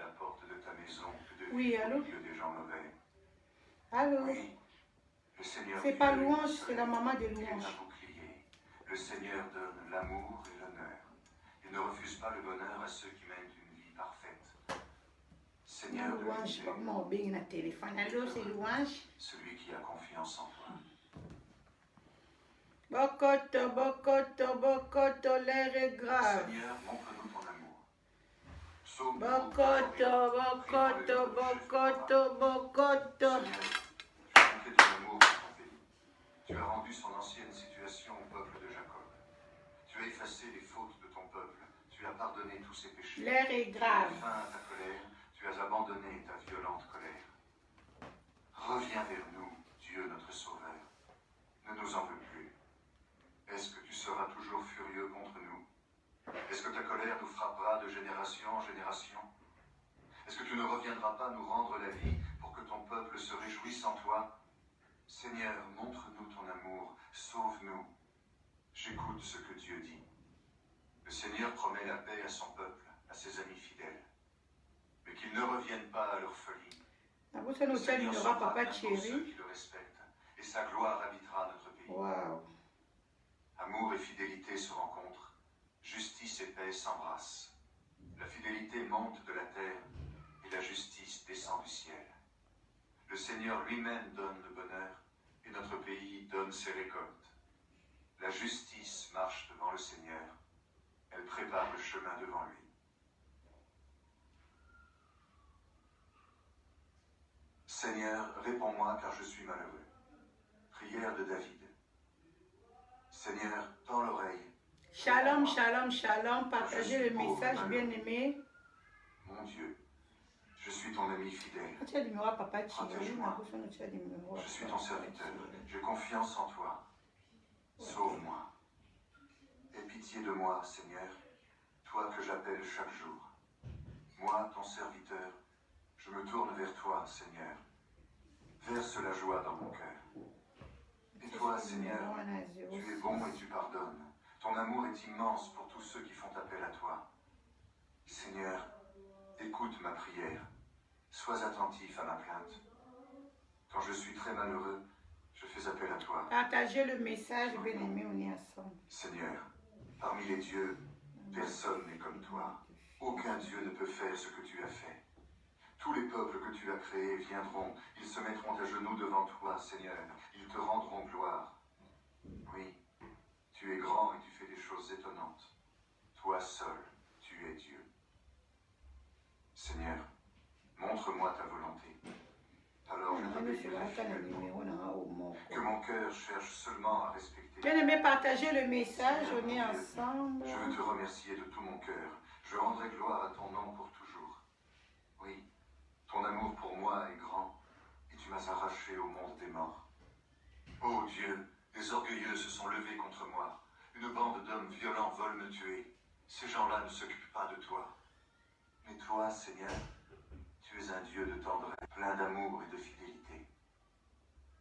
la porte de ta maison que de Oui, vivre allô? au milieu des gens mauvais. Allô? Oui, le Seigneur C'est Dieu pas est le Louange, soleil, c'est la maman de il est un Louange. bouclier. Le Seigneur donne l'amour et l'honneur. Il ne refuse pas le bonheur à ceux qui mènent une vie parfaite. Seigneur de Louange, l'univers, comment on baigne le téléphone? Allô, c'est Louange? celui qui a confiance en toi. Bokoto, Bokoto, Bokoto, l'air est grave. Seigneur, montre-nous ton amour. Sauve-nous. Bokoto, Bokoto, Bokoto, Bokoto. Seigneur, tu as montré ton amour pour ton pays. Tu as rendu son ancienne situation au peuple de Jacob. Tu as effacé les fautes de ton peuple. Tu as pardonné tous ses péchés. L'air est Tu as grave. mis fin à ta colère. Tu as abandonné ta violente colère. Reviens vers nous, Dieu notre Sauveur. Ne nous en veux plus. Est-ce que tu seras toujours furieux contre nous? Est-ce que ta colère nous frappera de génération en génération? Est-ce que tu ne reviendras pas nous rendre la vie pour que ton peuple se réjouisse en toi? Seigneur, montre-nous ton amour, sauve-nous. J'écoute ce que Dieu dit. Le Seigneur promet la paix à son peuple, à ses amis fidèles. Mais qu'ils ne reviennent pas à leur folie. Le Seigneur sauvera bientôt ceux qui le respectent, et sa gloire habitera notre pays. Wow. Amour et fidélité se rencontrent, justice et paix s'embrassent. La fidélité monte de la terre, et la justice descend du ciel. Le Seigneur lui-même donne le bonheur, et notre pays donne ses récoltes. La justice marche devant le Seigneur, elle prépare le chemin devant lui. Seigneur, réponds-moi car je suis malheureux. Prière de David. Seigneur, tends l'oreille. Shalom, shalom, shalom. Partagez le message, bien aimé. Mon Dieu, je suis ton ami fidèle. Tu as le numéro à papa Thierry. Protège-moi. Je suis ton serviteur. J'ai confiance en toi. Sauve-moi. Aie pitié de moi, Seigneur, toi que j'appelle chaque jour. Moi, ton serviteur, je me tourne vers toi, Seigneur. Verse la joie dans mon cœur. Et toi, Seigneur, tu es bon et tu pardonnes. Ton amour est immense pour tous ceux qui font appel à toi. Seigneur, écoute ma prière. Sois attentif à ma plainte. Quand je suis très malheureux, je fais appel à toi. Partagez le message, bien aimé, on est ensemble. Seigneur, parmi les dieux, personne n'est comme toi. Aucun Dieu ne peut faire ce que tu as fait. Tous les peuples que tu as créés viendront, ils se mettront à genoux devant toi, Seigneur. Ils te rendront gloire. Oui, tu es grand et tu fais des choses étonnantes. Toi seul, tu es Dieu. Seigneur, montre-moi ta volonté. Alors je t'obéirai fidèlement. Que mon cœur cherche seulement à respecter. Bien aimé, partagez le message, on est ensemble. Je veux te remercier de tout mon cœur. Je rendrai gloire à ton nom pour toujours. Oui, ton amour pour moi est grand, et tu m'as arraché au monde des morts. Ô Dieu, les orgueilleux se sont levés contre moi. Une bande d'hommes violents veulent me tuer. Ces gens-là ne s'occupent pas de toi. Mais toi, Seigneur, tu es un Dieu de tendresse, plein d'amour et de fidélité.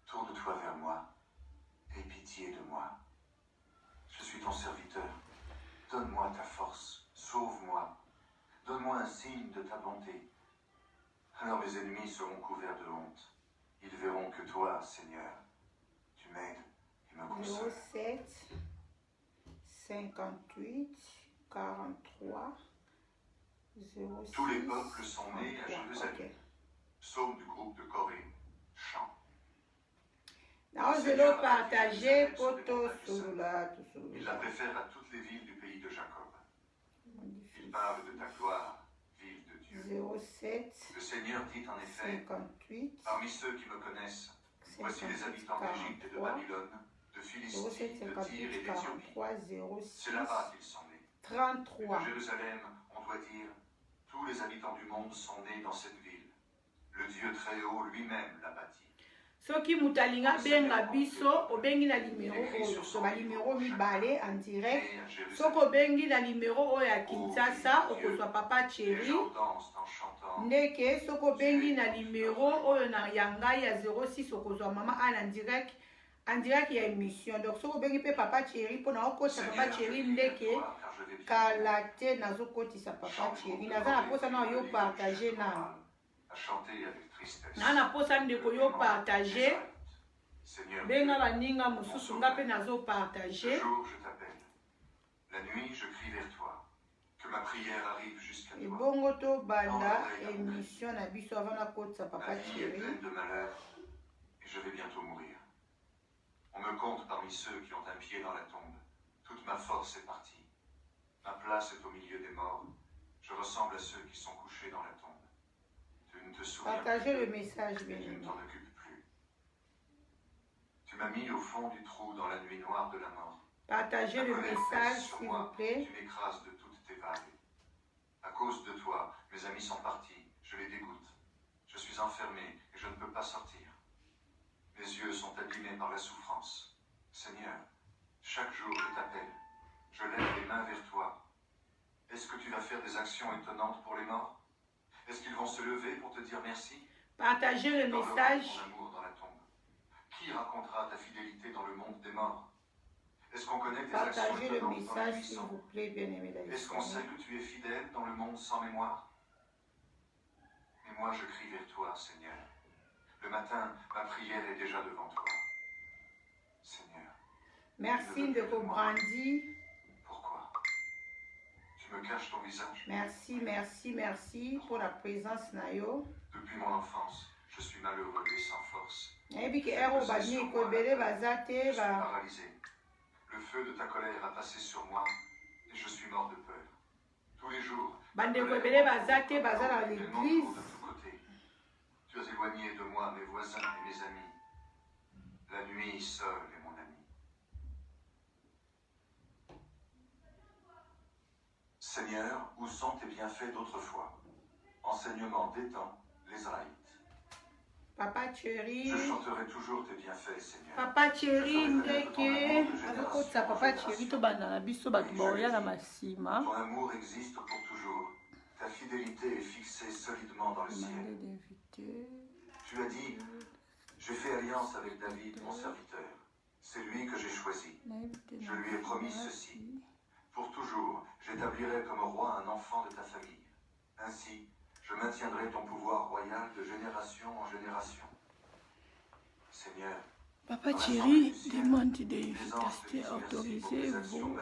Tourne-toi vers moi, aie pitié de moi. Je suis ton serviteur. Donne-moi ta force, sauve-moi. Donne-moi un signe de ta bonté. Alors mes ennemis seront couverts de honte. Ils verront que toi, Seigneur, tu m'aides et me consoles. 07 58 43 06. Tous les peuples sont nés à Jérusalem. Okay. Psaume du groupe de Corée. Chant. Non, je l'ai partagé pour tout cela. Il la préfère à toutes les villes du pays de Jacob. Il parle de ta gloire, ville de Dieu. 07 Le Seigneur dit en effet, 58 parmi ceux qui me connaissent, voici les habitants d'Égypte et de Babylone, de Philistie, 07 de Tyr et 58 d'Éthiopie. 43 06 C'est là-bas qu'ils sont nés. 33. De Jérusalem, on doit dire, tous les habitants du monde sont nés dans cette ville. Le Dieu très haut lui-même l'a bâti. Soki mutalinga benga biso obengi na numéro oyo so ba numéro mibale en direct soko obengi na numéro oyo ya Kinshasa okozwa papa Thierry ndeke soko obengi na numéro oyo na yangai ya 06 okozwa mama Anne en direct en direct il y a une mission. Donc ce que vous papa chéri pour na ko papa chéri ndeke kalate nazo koti sa papa chéri naza na posa na yo partager na na posa ndeko yo partager benga baninga mususu nga pe nazo partager. La nuit je crie vers toi que ma prière arrive jusqu'à toi. Et bongo to banda émission na biso avant na koti sa papa chéri. De malheur et je vais bientôt mourir. On me compte parmi ceux qui ont un pied dans la tombe. Toute ma force est partie. Ma place est au milieu des morts. Je ressemble à ceux qui sont couchés dans la tombe. Tu ne te souviens Partagez le message, tu bien. ne t'en occupes plus. Tu m'as mis au fond du trou dans la nuit noire de la mort. Partagez le message, s'il vous plaît. Tu m'écrases de toutes tes vagues. À cause de toi, mes amis sont partis. Je les dégoûte. Je suis enfermé et je ne peux pas sortir. Mes yeux sont abîmés par la souffrance. Seigneur, chaque jour je t'appelle. Je lève les mains vers toi. Est-ce que tu vas faire des actions étonnantes pour les morts? Est-ce qu'ils vont se lever pour te dire merci? Partagez le message. Ton amour dans la tombe. Qui racontera ta fidélité dans le monde des morts? Est-ce qu'on connaît tes actions Partagez le étonnantes dans la message, s'il buisson? vous plaît, bien-aimé. Est-ce qu'on sait que tu es fidèle dans le monde sans mémoire? Mais moi je crie vers toi, Seigneur. Le matin, ma prière est déjà devant toi. Seigneur. Merci de vos brandis. Pourquoi? Tu me caches ton visage. Merci, merci, merci pour la présence nayo. Depuis mon enfance, je suis malheureux et sans force. Je suis paralysé. Le feu de ta colère a passé sur moi et je suis mort de peur. Tous les jours, tu as éloigné de moi mes voisins et mes amis. La nuit seule est mon ami. Seigneur, où sont tes bienfaits d'autrefois? Enseignement des temps, les Israélites. Papa chéri. Je chanterai toujours tes bienfaits, Seigneur. Papa chéri, ndeke. Azokotsa papa chéri to banda na biso batu baoya na masima. Ton amour existe pour toujours. Ta fidélité est fixée solidement dans le ciel. Tu as dit, j'ai fait alliance avec David, mon serviteur. C'est lui que j'ai choisi. Je lui ai promis ceci. Pour toujours, j'établirai comme roi un enfant de ta famille. Ainsi, je maintiendrai ton pouvoir royal de génération en génération. Seigneur, Papa Thierry demande de autoriser vos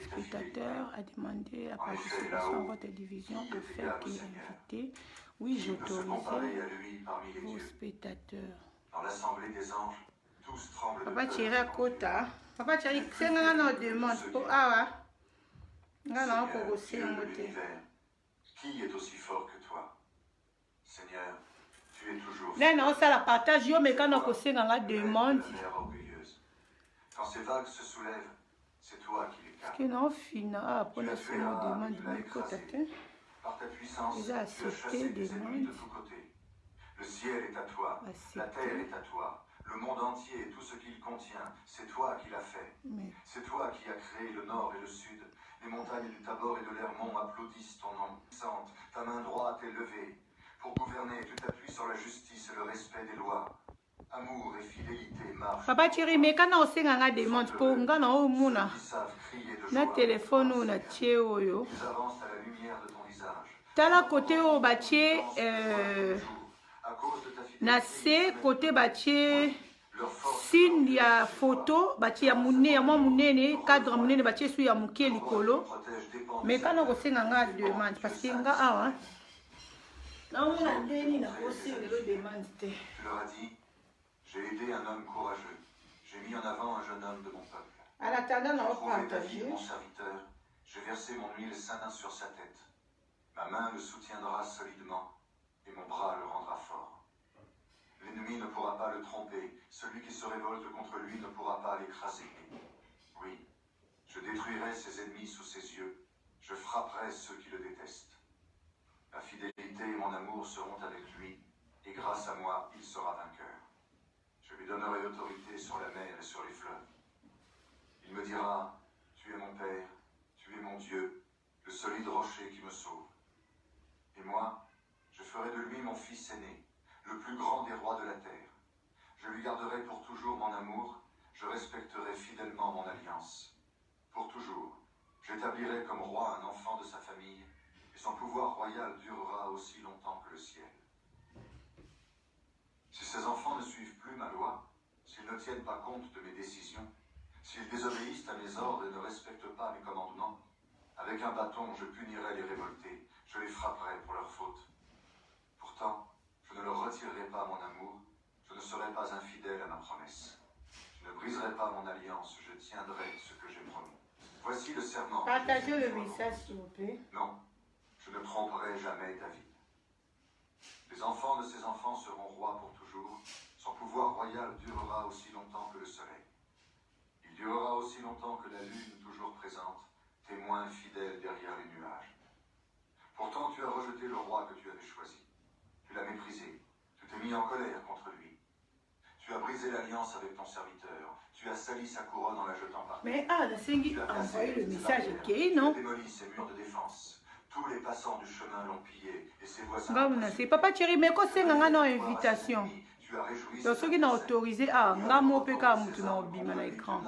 spectateurs à demander la participation à votre division pour faire qu'il est invité. Oui, j'autorise vos spectateurs. Dans l'assemblée des anges, tous tremblent. Papa Thierry à Kota. Papa Thierry, c'est un an de demande pour Awa. Seigneur, Dieu de l'univers, qui est aussi fort que toi? Seigneur, tu es toujours là non ça la partage yo mais quand on conseille dans la demande orgueilleuse. Quand ces vagues se soulèvent, c'est toi qui les calmes. que non fina pour la demande de côté. Par ta puissance, tu as chassé des ennemis de tous côtés. Le ciel est à toi, la terre est à toi, le monde entier et tout ce qu'il contient, c'est toi qui l'as fait. C'est toi qui as créé le nord et le sud. Les montagnes du Tabor et de l'Hermont applaudissent ton nom. Ta main droite est levée. Pour gouverner, tu t'appuies sur la justice et le respect des lois. Amour et fidélité marchent. Papa Thierry, mais quand on sait qu'on demande pour nga na o muna na téléphone ou na tie oyo. Ils avancent à la lumière de ton visage. Tala côté o batie na se côté batie signe ya photo batie ya munene ya mwa munene cadre munene batie su ya muke likolo. Mais quand on sait nga demande parce que nga awa Tu leur as dit, j'ai aidé un homme courageux. J'ai mis en avant un jeune homme de mon peuple. J'ai trouvé David, mon serviteur. J'ai versé mon huile sainte sur sa tête. Ma main le soutiendra solidement et mon bras le rendra fort. L'ennemi ne pourra pas le tromper. Celui qui se révolte contre lui ne pourra pas l'écraser. Oui, je détruirai ses ennemis sous ses yeux. Je frapperai ceux qui le détestent. Ma fidélité et mon amour seront avec lui, et grâce à moi, il sera vainqueur. Je lui donnerai autorité sur la mer et sur les fleuves. Il me dira, tu es mon Père, tu es mon Dieu, le solide rocher qui me sauve. Et moi, je ferai de lui mon fils aîné, le plus grand des rois de la terre. Je lui garderai pour toujours mon amour, je respecterai fidèlement mon alliance. Pour toujours, j'établirai comme roi un enfant de sa famille, et son pouvoir royal durera aussi longtemps que le ciel. Si ces enfants ne suivent plus ma loi, s'ils ne tiennent pas compte de mes décisions, s'ils désobéissent à mes ordres et ne respectent pas mes commandements, avec un bâton je punirai les révoltés, je les frapperai pour leurs fautes. Pourtant, je ne leur retirerai pas mon amour, je ne serai pas infidèle à ma promesse. Je ne briserai pas mon alliance, je tiendrai ce que j'ai promis. Voici le serment. Partagez le message, s'il vous plaît. Non, je ne tromperai jamais David. Les enfants de ses enfants seront rois pour toujours. Son pouvoir royal durera aussi longtemps que le soleil. Il durera aussi longtemps que la lune toujours présente, témoin fidèle derrière les nuages. Pourtant, tu as rejeté le roi que tu avais choisi. Tu l'as méprisé. Tu t'es mis en colère contre lui. Tu as brisé l'alliance avec ton serviteur. Tu as sali sa couronne en la jetant par terre. Mais Nasengi a envoyé le message ok, non? Tu as démoli ses murs de défense. Tous les passants du chemin l'ont pillé et ses voisins. C'est Papa Thierry, mais quoi c'est une invitation? Donc ceux qui n'ont autorisé ngamo pe ka mutu na obima na écran.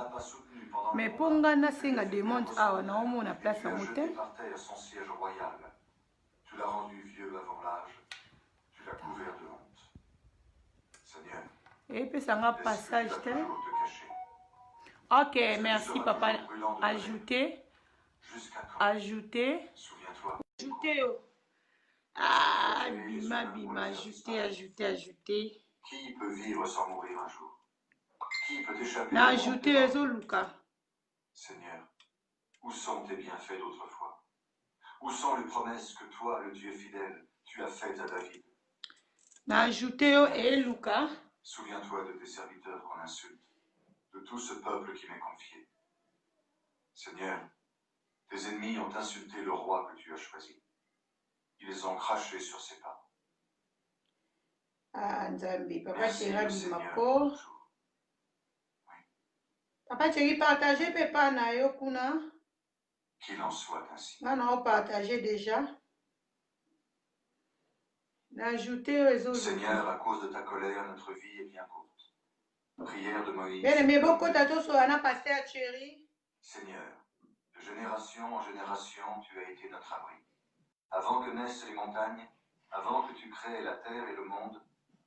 Mais pour ngana senga demande na omo na place en hôtel. Son siège royal. Tu l'as rendu vieux avant l'âge. Tu l'as couvert de honte. Seigneur. Et puis ça un passage tel. Ok, merci papa. Ajouter. Ajouter. Souviens-toi. Ajouter. Bima, ajouter. Qui peut vivre sans mourir un jour? Qui peut échapper? Na ajouter Luca. Seigneur, où sont tes bienfaits d'autrefois? Où sont les promesses que toi, le Dieu fidèle, tu as faites à David? Na ajouter et Luca. Souviens-toi de tes serviteurs qu'on insulte, de tout ce peuple qui m'est confié. Seigneur, tes ennemis ont insulté le roi que tu as choisi. Ils ont craché sur ses pas. Nzambi, Papa Merci, Thierry Seigneur, Bimako. toujours. Papa Thierry partagez pepa na yo kuna. Qu'il en soit ainsi. Maintenant on partageait déjà. D'ajouter aux autres. Seigneur, à cause de ta colère, notre vie est bien courte. Prière de Moïse. Mais beaucoup d'atos sur un pasteur Thierry. Seigneur, de génération en génération, tu as été notre abri. Avant que naissent les montagnes, avant que tu crées la terre et le monde,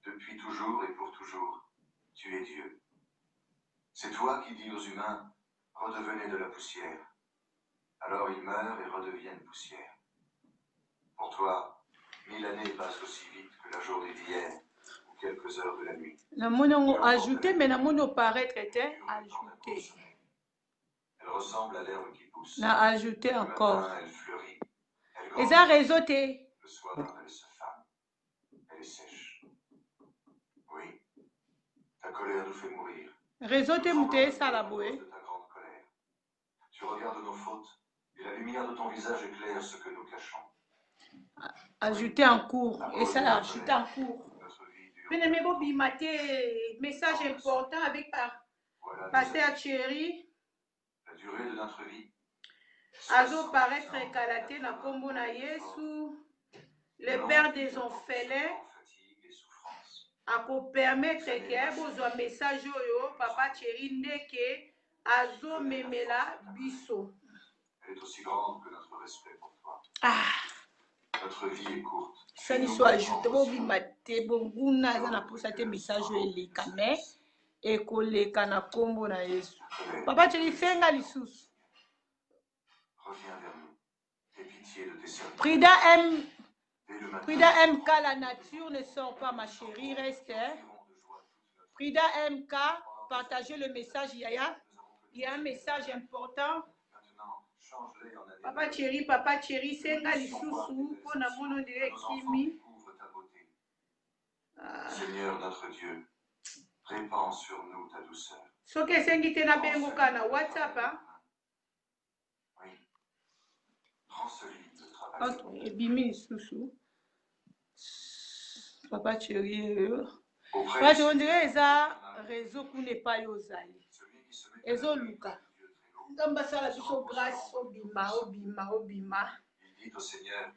depuis toujours et pour toujours, tu es Dieu. C'est toi qui dis aux humains, redevenez de la poussière. Alors ils meurent et redeviennent poussière. Pour toi, 1000 années passent aussi vite que la journée d'hier ou quelques heures de la nuit. La mono ajouté, mais la mono paraître était ajouté. Elle ressemble à l'herbe qui pousse. Na ajouté encore. Le matin, elle fleurit. Elle Et grandit. ça réseauté. Le soir, elle se fane. Elle est sèche. Oui, ta colère nous fait mourir. Réseauté mouté ça la bouée. De ta grande colère. Tu regardes nos fautes et la lumière de ton visage éclaire ce que nous cachons. Ajouté en cours. Et ça ajouté en cours. Notre vie dure. Mais mais bon, bimaté message important avec Voilà pasteur Thierry. la durée de notre vie. Azo paraître écalaté na kombo na Yesu. Le père des orphelins. Fatigue et souffrance. Ako permettre que bozwa message oyo papa Thierry ndeke azo memela biso. Elle est aussi grande que notre respect pour toi. Notre vie est courte. Sani so ajouté bo bimate bonguna eza na posa te message oyo eleka mais ekoleka na kombo na Yesu. Papa Thierry fenga lisusu. Reviens vers nous. Aie pitié de tes serviteurs. Frida MK, la nature ne sort pas, ma chérie, reste. Frida MK, partagez le message, Yaya. Il y a un message important. Papa Thierry, senga lisusu, pona mono de kimi. Seigneur notre Dieu, répands sur nous ta douceur. Soke sengi tena bengo kana WhatsApp, hein? Oui. Rends solide le travail. Ok, et bimi lisusu. Papa Thierry, Papa Thierry, on dirait ça réseau qu'on n'est pas yozali. Ezo Luka. Ndambasala biso grâce obima. Il dit au Seigneur,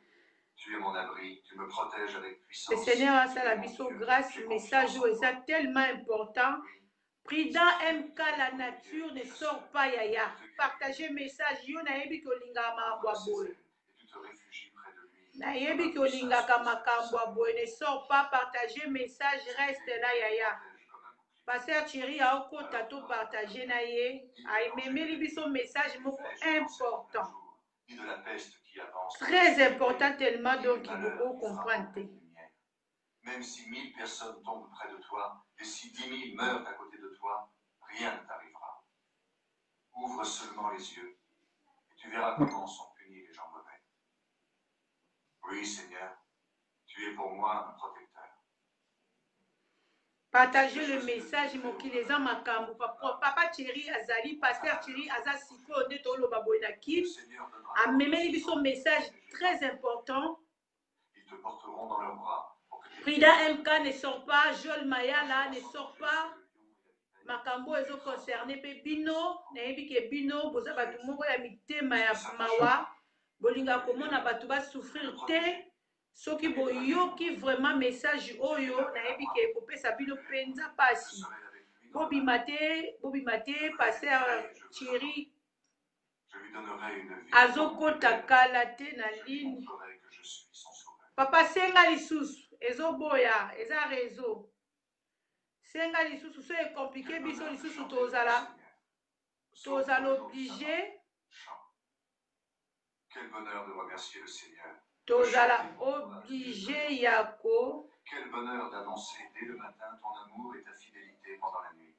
tu es mon abri, tu me protèges avec puissance. Le Seigneur a ça la biso grâce, message est tellement important. Prudent MK, la nature ne sort pas yaya. Partagez message. Yo na yebi kolinga makambo boy. Na yebi kolinga makambo boy ne sort pas. Partagez message. Reste là yaya. Pasteur Thierry a oko tato partagé na ye. A memeli biso message moko important. Très important tellement donc il faut comprendre. Même si 1000 personnes tombent près de toi, et si 10 000 meurent à côté de toi, rien ne t'arrivera. Ouvre seulement les yeux, et tu verras comment sont punis les gens mauvais. Oui, Seigneur, tu es pour moi un protecteur. Partagez le message, les gens makambo. Papa Thierry Azali, Pasteur Thierry Azasiko, Netolo Baboinaki, a memeli biso message très important. Ils te porteront dans leurs bras. Prida MK ne sort pas, Joel Mayala ne sort pas. Makambo ezo concerné pe bino, na yebi ke bino boza batu moko ya mitema ya mawa, bolinga komona batu ba souffrir te. Soki boyoki vraiment message oyo na yebi ke kopesa bino penza pasi. Bobima te, Pasteur Thierry azokota kala te na ligne. Papa senga lisusu ezoboya eza réseau. Senga lisusu so est compliqué biso lisusu tozala obligé. Quel bonheur de remercier le Seigneur. Tozala obligé yako. Quel bonheur d'annoncer dès le matin ton amour et ta fidélité pendant la nuit.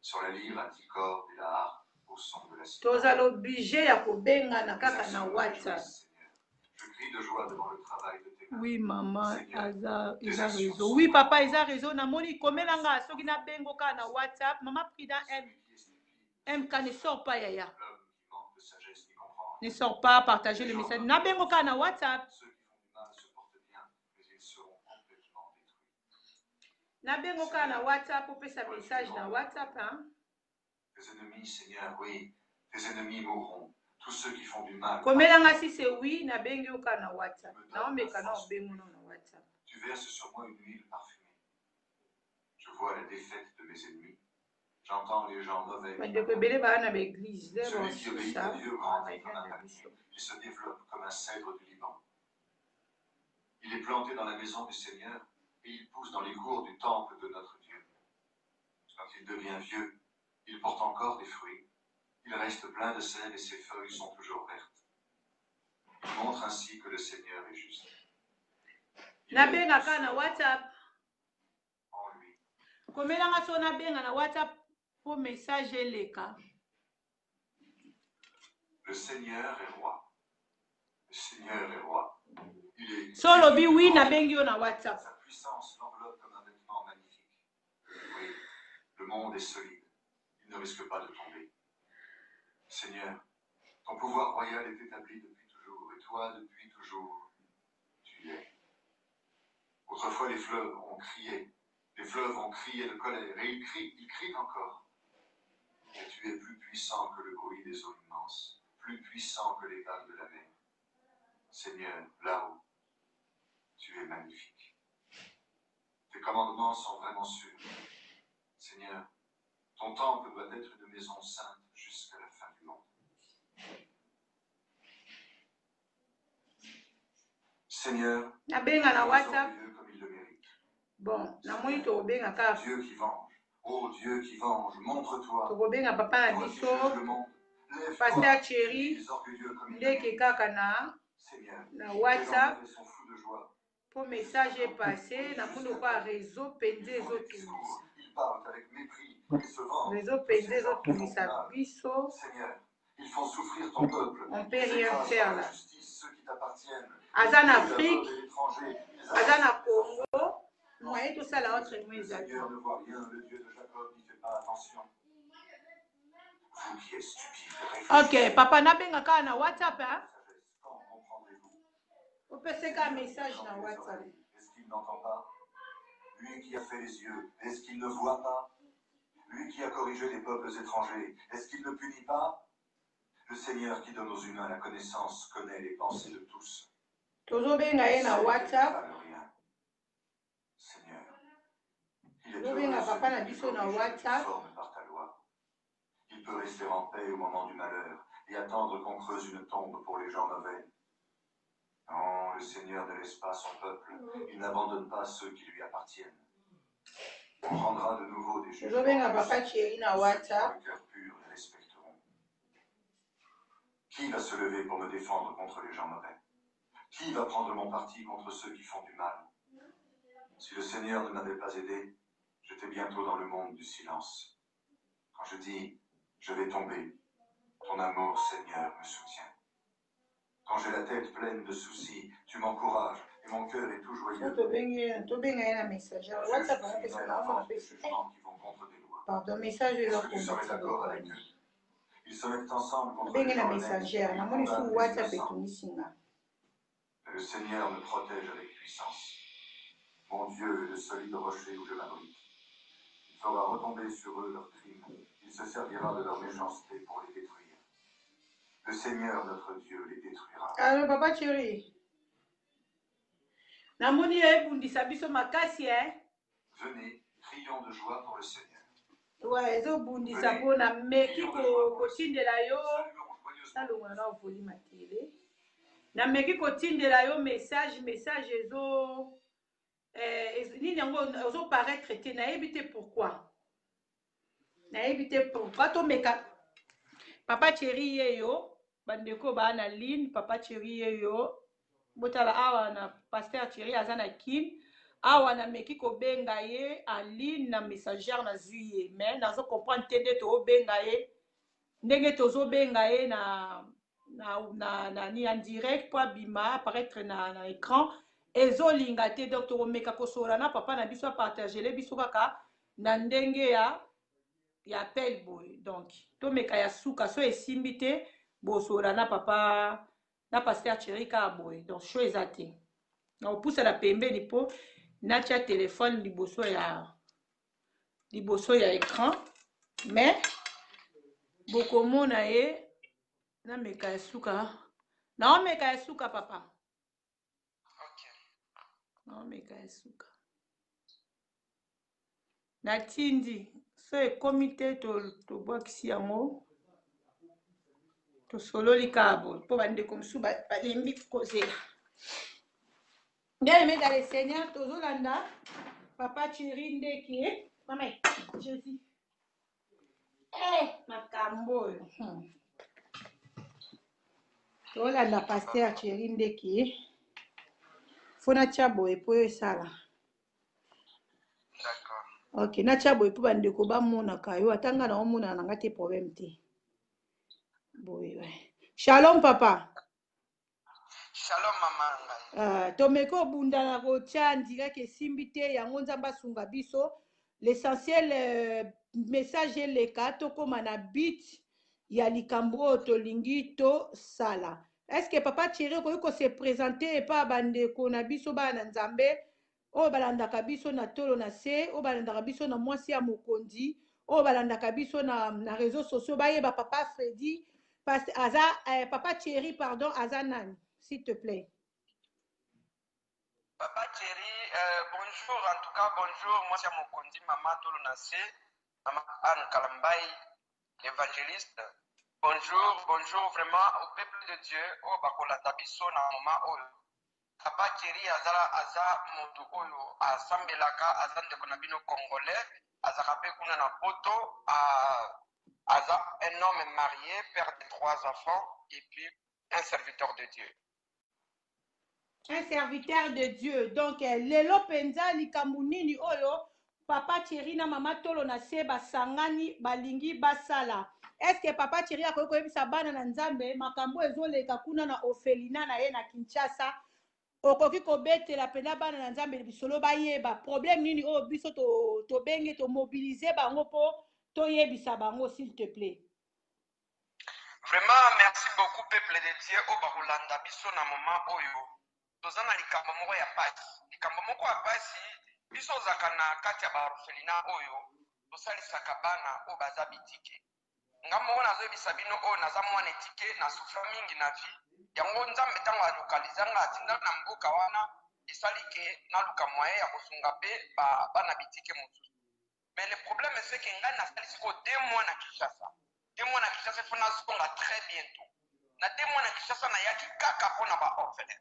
Sur la lyre, la ticorde et la harpe au son de la cithare. Tozala obligé yako benga na kaka na WhatsApp. Je crie de joie devant le travail de tes mains. Oui, maman, Eza réseau. Oui, papa, Eza réseau. Namoni, komelanga, soki na bengo ka na WhatsApp. Maman Prida MK ne sort pas, yaya. Ne sort pas, partagez le message. Na bengo ka na WhatsApp. Ceux qui font du mal se portent bien, mais ils seront complètement détruits. Na bengo ka na WhatsApp, pour faire sa message na WhatsApp, hein. Tes ennemis, Seigneur, oui, tes ennemis mourront. Tous ceux qui font du mal. Komelanga si c'est oui, na bengo ka na WhatsApp. Na omeka na bengo na WhatsApp. Tu verses sur moi une huile parfumée. Je vois la défaite de mes ennemis. J'entends les gens mauvais. Celui qui obéit à Dieu grandit comme un palmier. Il se développe comme un cèdre du Liban. Il est planté dans la maison du Seigneur et il pousse dans les cours du temple de notre Dieu. Quand il devient vieux, il porte encore des fruits. Il reste plein de sel et ses feuilles sont toujours vertes. Il montre ainsi que le Seigneur est juste. WhatsApp. En lui. Komelanga so na benga na WhatsApp pour message leka. Le Seigneur est roi. Le Seigneur est roi. Il est solo bi oui na bengi yo na WhatsApp. Sa puissance l'enveloppe comme un vêtement magnifique. Oui, le monde est solide. Il ne risque pas de tomber. Seigneur, ton pouvoir royal est établi depuis toujours, et toi, depuis toujours, tu es. Autrefois, les fleuves ont crié de colère, et ils crient encore. Et tu es plus puissant que le bruit des eaux immenses, plus puissant que les vagues de la mer. Seigneur, là-haut, tu es magnifique. Tes commandements sont vraiment sûrs. Seigneur, ton temple doit être une maison sainte jusqu'à la fin du monde. Seigneur, nabenga na WhatsApp comme il le mérite. Bon, na moi to benga ka Dieu qui venge. Oh Dieu qui venge, montre-toi. To benga papa na biso. Pasteur Thierry, ndeke kaka na WhatsApp. Pour message est passé, na mundo kwa réseau pendé ezotumisa. Il parle avec mépris et se venge. Réseau pendé ezotumisa biso. Seigneur, ils font souffrir ton peuple. On peut rien faire là. Ceux qui t'appartiennent. Azan Afrique, Azan Congo, moyen tout ça là autre le Seigneur ne voit rien, le Dieu de Jacob n'y fait pas attention. Vous qui êtes stupide. Ok, papa nabenga ka na WhatsApp hein. Quand comprendrez-vous? Vous pouvez faire un message dans WhatsApp. Est-ce qu'il n'entend pas? Lui qui a fait les yeux, est-ce qu'il ne voit pas? Lui qui a corrigé les peuples étrangers, est-ce qu'il ne punit pas? Le Seigneur qui donne aux humains la connaissance connaît les pensées de tous. Toujours bien na WhatsApp. Seigneur, il est heureux celui qui est corrigé et qui forme par ta loi. Il peut rester en paix au moment du malheur et attendre qu'on creuse une tombe pour les gens mauvais. Non, le Seigneur ne laisse pas son peuple. Il n'abandonne pas ceux qui lui appartiennent. On rendra de nouveau des jugements. Ceux qui ont le cœur pur les respecteront. Qui va se lever pour me défendre contre les gens mauvais? Qui va prendre mon parti contre ceux qui font du mal? Si le Seigneur ne m'avait pas aidé, j'étais bientôt dans le monde du silence. Quand je dis « je vais tomber », ton amour, Seigneur, me soutient. Quand j'ai la tête pleine de soucis, tu m'encourages et mon cœur est tout joyeux. Je suis même avant les jugements qui vont contre des lois. Est-ce que tu serais d'accord avec eux? Ils se mettent ensemble contre les gens honnêtes et condamnent les innocents. Le Seigneur me protège avec puissance. Mon Dieu est le solide rocher où je m'abrite. Il fera retomber sur eux leurs crimes. Il se servira de leur méchanceté pour les détruire. Le Seigneur, notre Dieu, les détruira. Alors, papa chéri. Namoni ebundisa biso makasi, hein? Venez, crions de joie pour le Seigneur. Ouais, ezobundisa mpona meki kotindela yo. Salongo na ovoli matele. Na meki kotindela yo message ezo nini yango ozoparaître te nayebi te pourquoi. Nayebi te pourquoi to meka papa chéri yeyo bandeko ba na ligne papa chéri yeyo botala awa na pasteur chéri aza na kin awa na meki kobenga ye en ligne na messagère na zui mais nazo comprendre te nde tobenga ye ndenge tozobenga ye na ni en direct po abima apparaître na écran ezolinga te donc tokomeka kosola na papa na biso apartagele biso kaka na ndenge ya appel boy donc tomeka ya suka so esimbi te bosola na papa na pasteur chéri ka boy donc show eza te na opusala pembeni po natia telefone liboso ya écran mais bokomona ye nameka ya suka naomeka ya suka papa naomeka ya suka natindi so ekomi te tobwakisi yango tosololi kabo mpo bandeko mosusu balembi kozela bien aimé dans le Seigneur tozolanda papa chéri ndeki mama jésus makambo oyo tozolanda pasteur chéri ndeki fo natia boye po oyo esala ok natia boye mpo bandeko bamonaka yo atanga na omonana na nga te problème te boye shalom papa shalom mama tomeki obundana kotia ndirect esimbi te yango nzambe asunga biso l'essentiel message eleka tokóma na bit ya likambo oyo tolingi tosala. Est-ce que papa Thierry okoki kose présenter epa bandeko na biso bana nzambe oyo balandaka biso na tolo na se oyo balandaka biso na mwasi ya mokonzi oyo balandaka biso na réseaux sociaux bayeba papa Freddy papa Thierry pardon aza nani s'il te plaît. Papa Thierry, bonjour, en tout cas, bonjour. Moi, c'est Mokondi, maman Tolonase, maman Anne Kalambaï, l'évangéliste. Bonjour, bonjour vraiment au peuple de Dieu. Oh, bakola tabiso na mama oyo. Papa Thierry, aza moto oyo, asambelaka, azande konabino congolais, azakape kuna na poto, aza un homme marié, père de 3 enfants, et puis un serviteur de Dieu. Un serviteur de Dieu. Donc, lelo penza likambo nini oyo papa Thierry na mama tolo na se basangani balingi basala. Est-ce que papa Thierry akoki koyebisa bana na nzambe makambo ezoleka kuna na orphelinat na ye na Kinshasa okoki kobetela pena bana na nzambe bisolo bayeba problème nini oyo biso tobenge tomobilize bango po toyebisa bango s'il te plaît. Vraiment, merci beaucoup peuple de Dieu o bakolanda biso na mama oyo. Tozana likambo moko ya pasi. Likambo moko ya pasi biso ozaka na kati ya baorphelina oyo tosalisaka bana oyo baza bitike. Nga moko nazoyebisa bino oyo naza mwana etike na souffra mingi na vie yango nzambe ntango alokalizanga atinda na mboka wana esali ke naluka mwaye ya kosunga mpe bana bitike mosusu. Mais le problème, c'est que nga nasali siko 2 mois na Kinshasa. 2 mois na Kinshasa, il faut nazonga très bientôt. Na 2 mois na Kinshasa, na yaki kaka pona ba orphelin.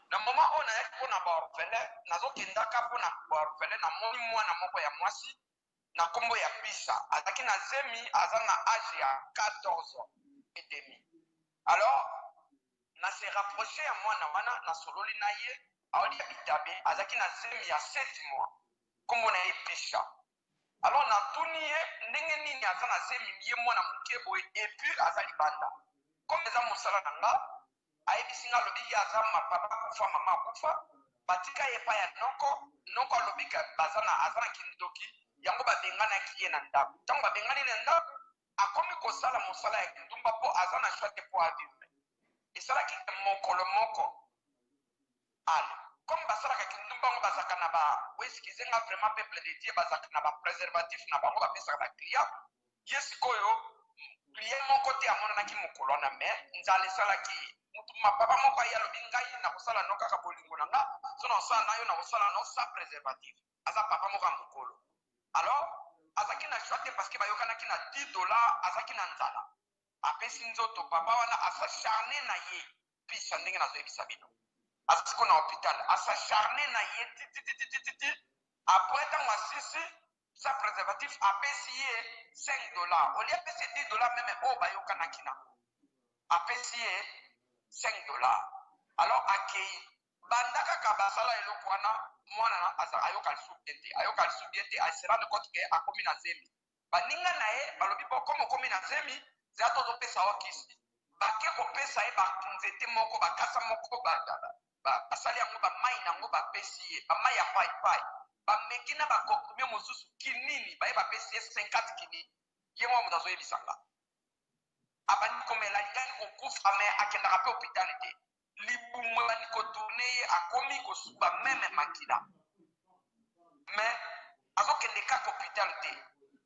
Na moment on a yaki pona ba orphelin, nazokendaka pona ba orphelin na moni mwana moko ya mwasi na kombo ya Pisa. Azaki na zemi, aza na âge ya 14 ans et demi. Alors, na se rapproché ya mwana wana na sololi na ye, aoli ya bitabe, azaki na zemi ya 7 mois. Kombo na ye Pisa. Alors na tuni ye ndenge nini aza na zemi ye mwana moke boye et puis aza libanda. Comme eza mosala na nga, ayebisi nga alobi ye aza papa kufa mama kufa, batika ye pa ya noko alobi aza na kindoki, yango babenganaki ye na ndako. Ntango babengani na ndako, akomi kosala mosala ya kindumba mpo aza na choix te mpo avivre. Esalaki mokolo moko. Ale. Comme basalaka kindumba ngo bazaka na ba weskize nga vraiment peuple de Dieu bazaka na ba préservatif na bango bapesaka ba client ye sikoyo client moko te amonanaki mokolo na me nzala esalaki mutu mapapa moko aye alobi ngai na kosala no kaka bolingo na nga so na osala na yo na kosala no sa préservatif aza papa moko ya mokolo. Alors azaki na choix te parce que bayokanaki na $10 azaki na nzala apesi nzoto papa wana asacharne na ye pisa ndenge nazoyebisa bino asiko na hôpital asacharne na ye tititititi après ntango asisi sa préservatif apesi ye $5 olia apesi $10 meme oyo bayokanaki na apesi ye $5. Alors akei banda kaka basala eloko wana mwana ayoka lisusu bien te asirande compte ke akomi na zemi baninga na ye balobi po komo okomi na zemi zela tozopesa yo kisi bake kopesa ye banzete moko bakasa moko basali yango bamai nango bapesi ye bamai ya paipai bameki na bakomprime mosusu kinini baye bapesi ye 50 kinini ye mwa moto azoyebisanga abandi komela lingani kokufa me akendaka mpe hôpital te libumu ebandi kotourne ye akomi kosuba meme makila me azokende kaka hôpital te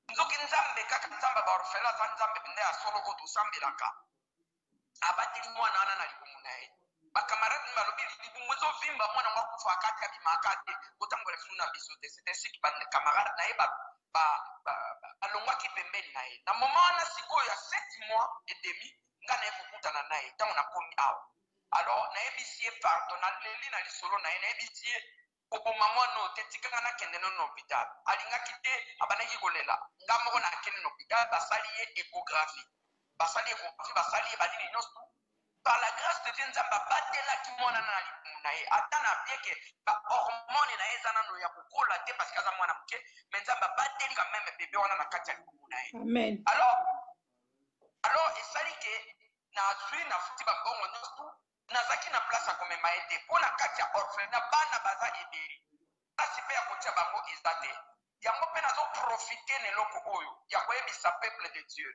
nzoki nzambe kaka nzambe baorfela aza nzambe nde ya solo oyo tosambelaka abateli mwana wana na libumu na ye bakamarade balobi libumu ezovimba mwana ngo akufa akati abimaka te kotambola funu na biso te c'est ainsi que bakamarade na ye balongwaki pembeni na ye na moma wana sikoyo ya 7 mois et demi nga na ye kokutana na ye ntango nakomi awa. Alors nayebisi ye pardon naleli na lisolo na ye nayebisi ye koboma mwana oyo te tikanga nakende no na hôpital alingaki te abandaki kolela nga moko nakende na hôpital basali ye échographie basali ye banini nyonso par la grâce de Dieu nzambe abatelaki mwana na libumu na ye ata na bien ke bahormone na ye eza nano ya kokola te parce que aza mwana moke me nzambe abateli quand même bebe wana na kati ya libumu na ye. Amen. Alors esali ke nazwi nafuti babongo nyonso nazaki na place ya komema ye te mpo na kati ya orphelinat bana baza ebele kasi mpe ya kotia bango eza te yango mpe nazoprofite na eloko oyo ya koyebisa peuple de Dieu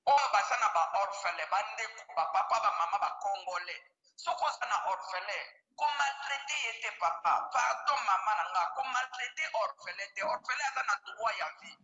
oyo baza na baorphelin bandeko bapapa bamama bakongole soki oza na orphelin komaltraite ye te papa pardon mama na nga komaltraite orphelin te orphelin aza na droit ya vie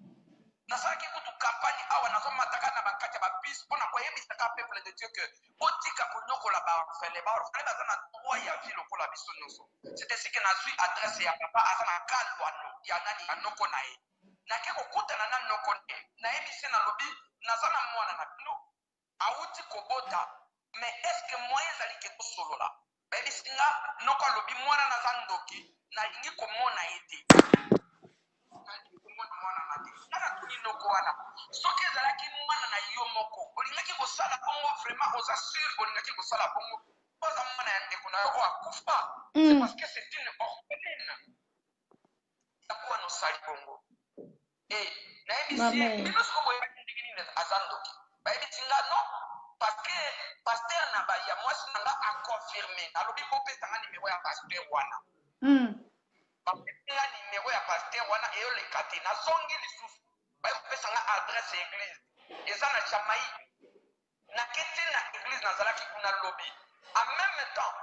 nasalaki kutu kampagne awa nazomataka na bakati ya babisi mpona koyebisaka peuple de Dieu ke otika konyokola baorphelin baza na droit ya vie lokola biso nyonso c'est ainsi que nazwi adresse ya papa aza na kalwano ya nani ya noko na ye nake kokutana na noko ne nayebisi nalobi naza na mwana na bino awuti kobota mais est-ce que moyen ezali ke tosolola bayebisi nga noko alobi mwana naza ndoki nalingi komona ye te mwana na te nana tuni noko wana soki ezalaki mwana na yo moko olingaki kosala bongo vraiment oza sûr olingaki kosala bongo oza mwana ya ndeko na yo oyo akufa c'est parce que c'est une orpheline yango wana osali bongo nayebisi bino siko boyebaki ndenge nini aza ndoki bayebisi nga no parce que paster na ya mwasi na nga aconfirme alobi bopesanga nimero ya paster wana bapesanga nimero ya paster wana eyoleka te nazongi lisusu bayopesanga adresse ya église eza na Jamaïque nakete na église nazalaki kuna lobi en même temps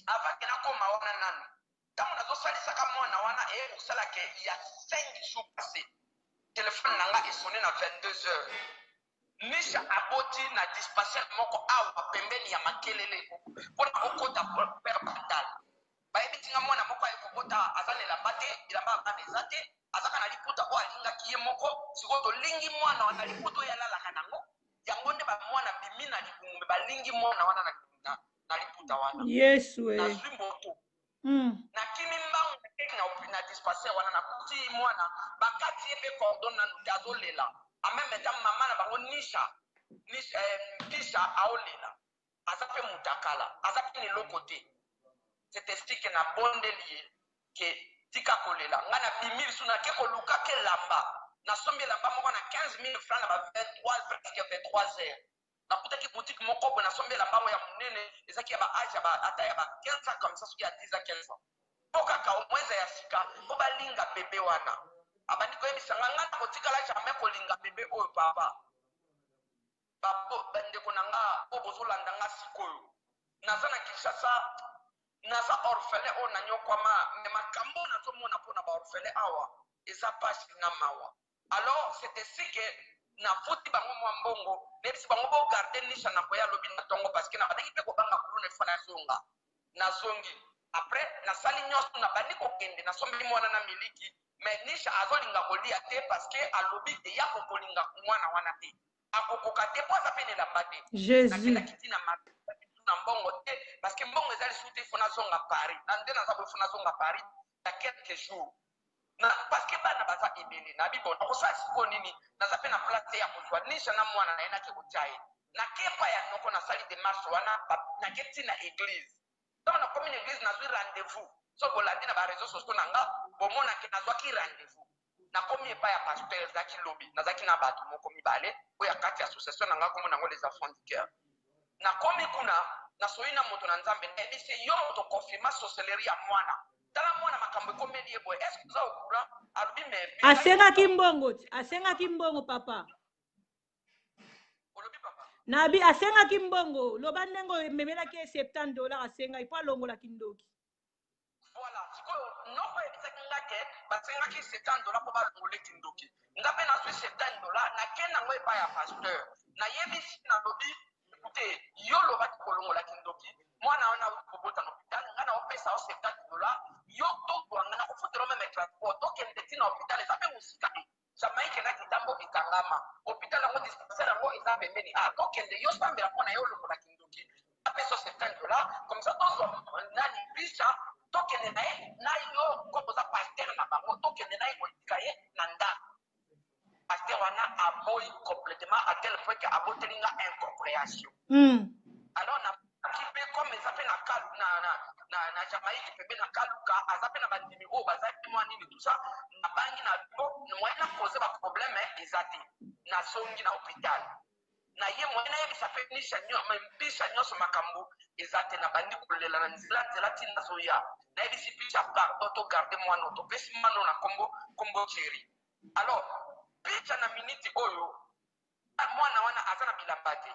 avant ke nakoma wana nanu ntango nazosalisaka mwana wana ekosalaka ya 5 jours passé telefone na nga esone na 22 heures nisha aboti na dispensaire moko awa pembeni ya makelele mpona okota pere bandala bayebitinga mwana moko ayekokota aza na elamba te elamba bana eza te azaka na liputa po alingaki ye moko sikoyo tolingi mwana wana liputa oyo alalaka nango yango nde bamwana bimi na libumu me balingi mwana wana na liputa wana yesu nazwi moto nakimi mbangu nakeki na dispensaire wana nakuti mwana bakati ye mpe cordon nanu te azolela ameme ta mama na bango pisha aolela aza mpe mutakala aza mpe eloko te setestike na bondeli ye ke tika kolela nga na bimi lisu nake koluka ke elamba nasombi elamba moko na 15 000 francs na ba 23 presque 23 heures nakutaki boutique moko boye nasombi elamba mo ya monene ezaki ya baage ata ya ba 15 ans comme ça soki ya 10 ans 15 ans mpo kaka omweza ya sika mpo balinga bebe wana abandi koyebisanga nga na kotikala jamai kolinga bebe oyo papa bandeko na nga oyo bozolanda nga sikoyo naza na Kinshasa naza orphelin oyo nanyokwama me makambo nazomona mpo na baorphelin awa eza pasi na mawa alors c'était si ke nafuti bango mwa mbongo nayebisi bango bogarde nisha na koya lobi na ntongo parceke nabandaki mpe kobanga kuluna efo nazongi après nasali nyonso nabandi kokende nasombeli mwana na miliki me nisha azolinga kolia te parceke alobi te ya kokolinga mwana wana te akokoka te po aza mpe nelamba te nakelaki ntina na mbongo te parceke mbongo eza lisusu te ifo nazonga paris na nde naza boye ifo nazonga paris na quelques jours parceke bana baza ebele nabi bon nakosala sikoyo nini naza mpe na place ya kozwa nisha na mwana na ye nake kotya ye nakepa ya noko nasali demarche wana nake ntina église ntango nakomi na église nazwi rendez-vous so bolandi na bareseau sociaux na nga bomonake nazwaki rendez-vous nakomi epai ya pasteur ezalaki lobi nazalaki na bato moko mibale oyo ya kati ya association na nga kombo nango les enfants du cœur nakomi kuna nasoyi na moto na nzambe nayebisi yo moto confirma sorcellerie ya mwana tala mwana makambo ekomeli ye boye eske oza okura alobi me asengaki mbongo papa olobi papa nabi asengaki mbongo loba ndenge ememelaki ye $70 asengaki mpo alongolaki ndoki voilà sikoyo noko oyebisaki nga ke basengaki $70 mpo balongoleki ndoki nga mpe nazwi $70 nakende yango epai ya pasteur nayebisi nalobi te yo lobaki kolongolaki ndoki mwana wana kobota na hôpital nga na opesa yo $70 yo tozwanga na kofutela meme transport tokende ntina hôpital eza mpe mosika te jamaike nakitambo ekangama hôpital yango dispensaire yango eza pembeni tokende yo sambela mpo na yo olongolaki ndoki apesa $70 comme ça tozwa nani bisha tokende na ye na yo koboza paster na bango tokende na ye kotika ye na ndako paster wana aboyi complètement à tel point que aboteli nga incompréhension alors nakaki mpe comme eza mpe na jamaïque pembe na kaluka aza mpe na bandimi oyo baza mpe mwa nini tout ça nabangi na bo moyen na pose baproblème eza te nazongi na hôpital na ye moyen nayebisa mpe mbisha nyonso makambo eza te nabandi kolela na nzela ntina nazoya nayebisi picha pardon togarde mwana topesi mwana na kombo chéri alors picha na miniti oyo mwana wana aza na bilamba te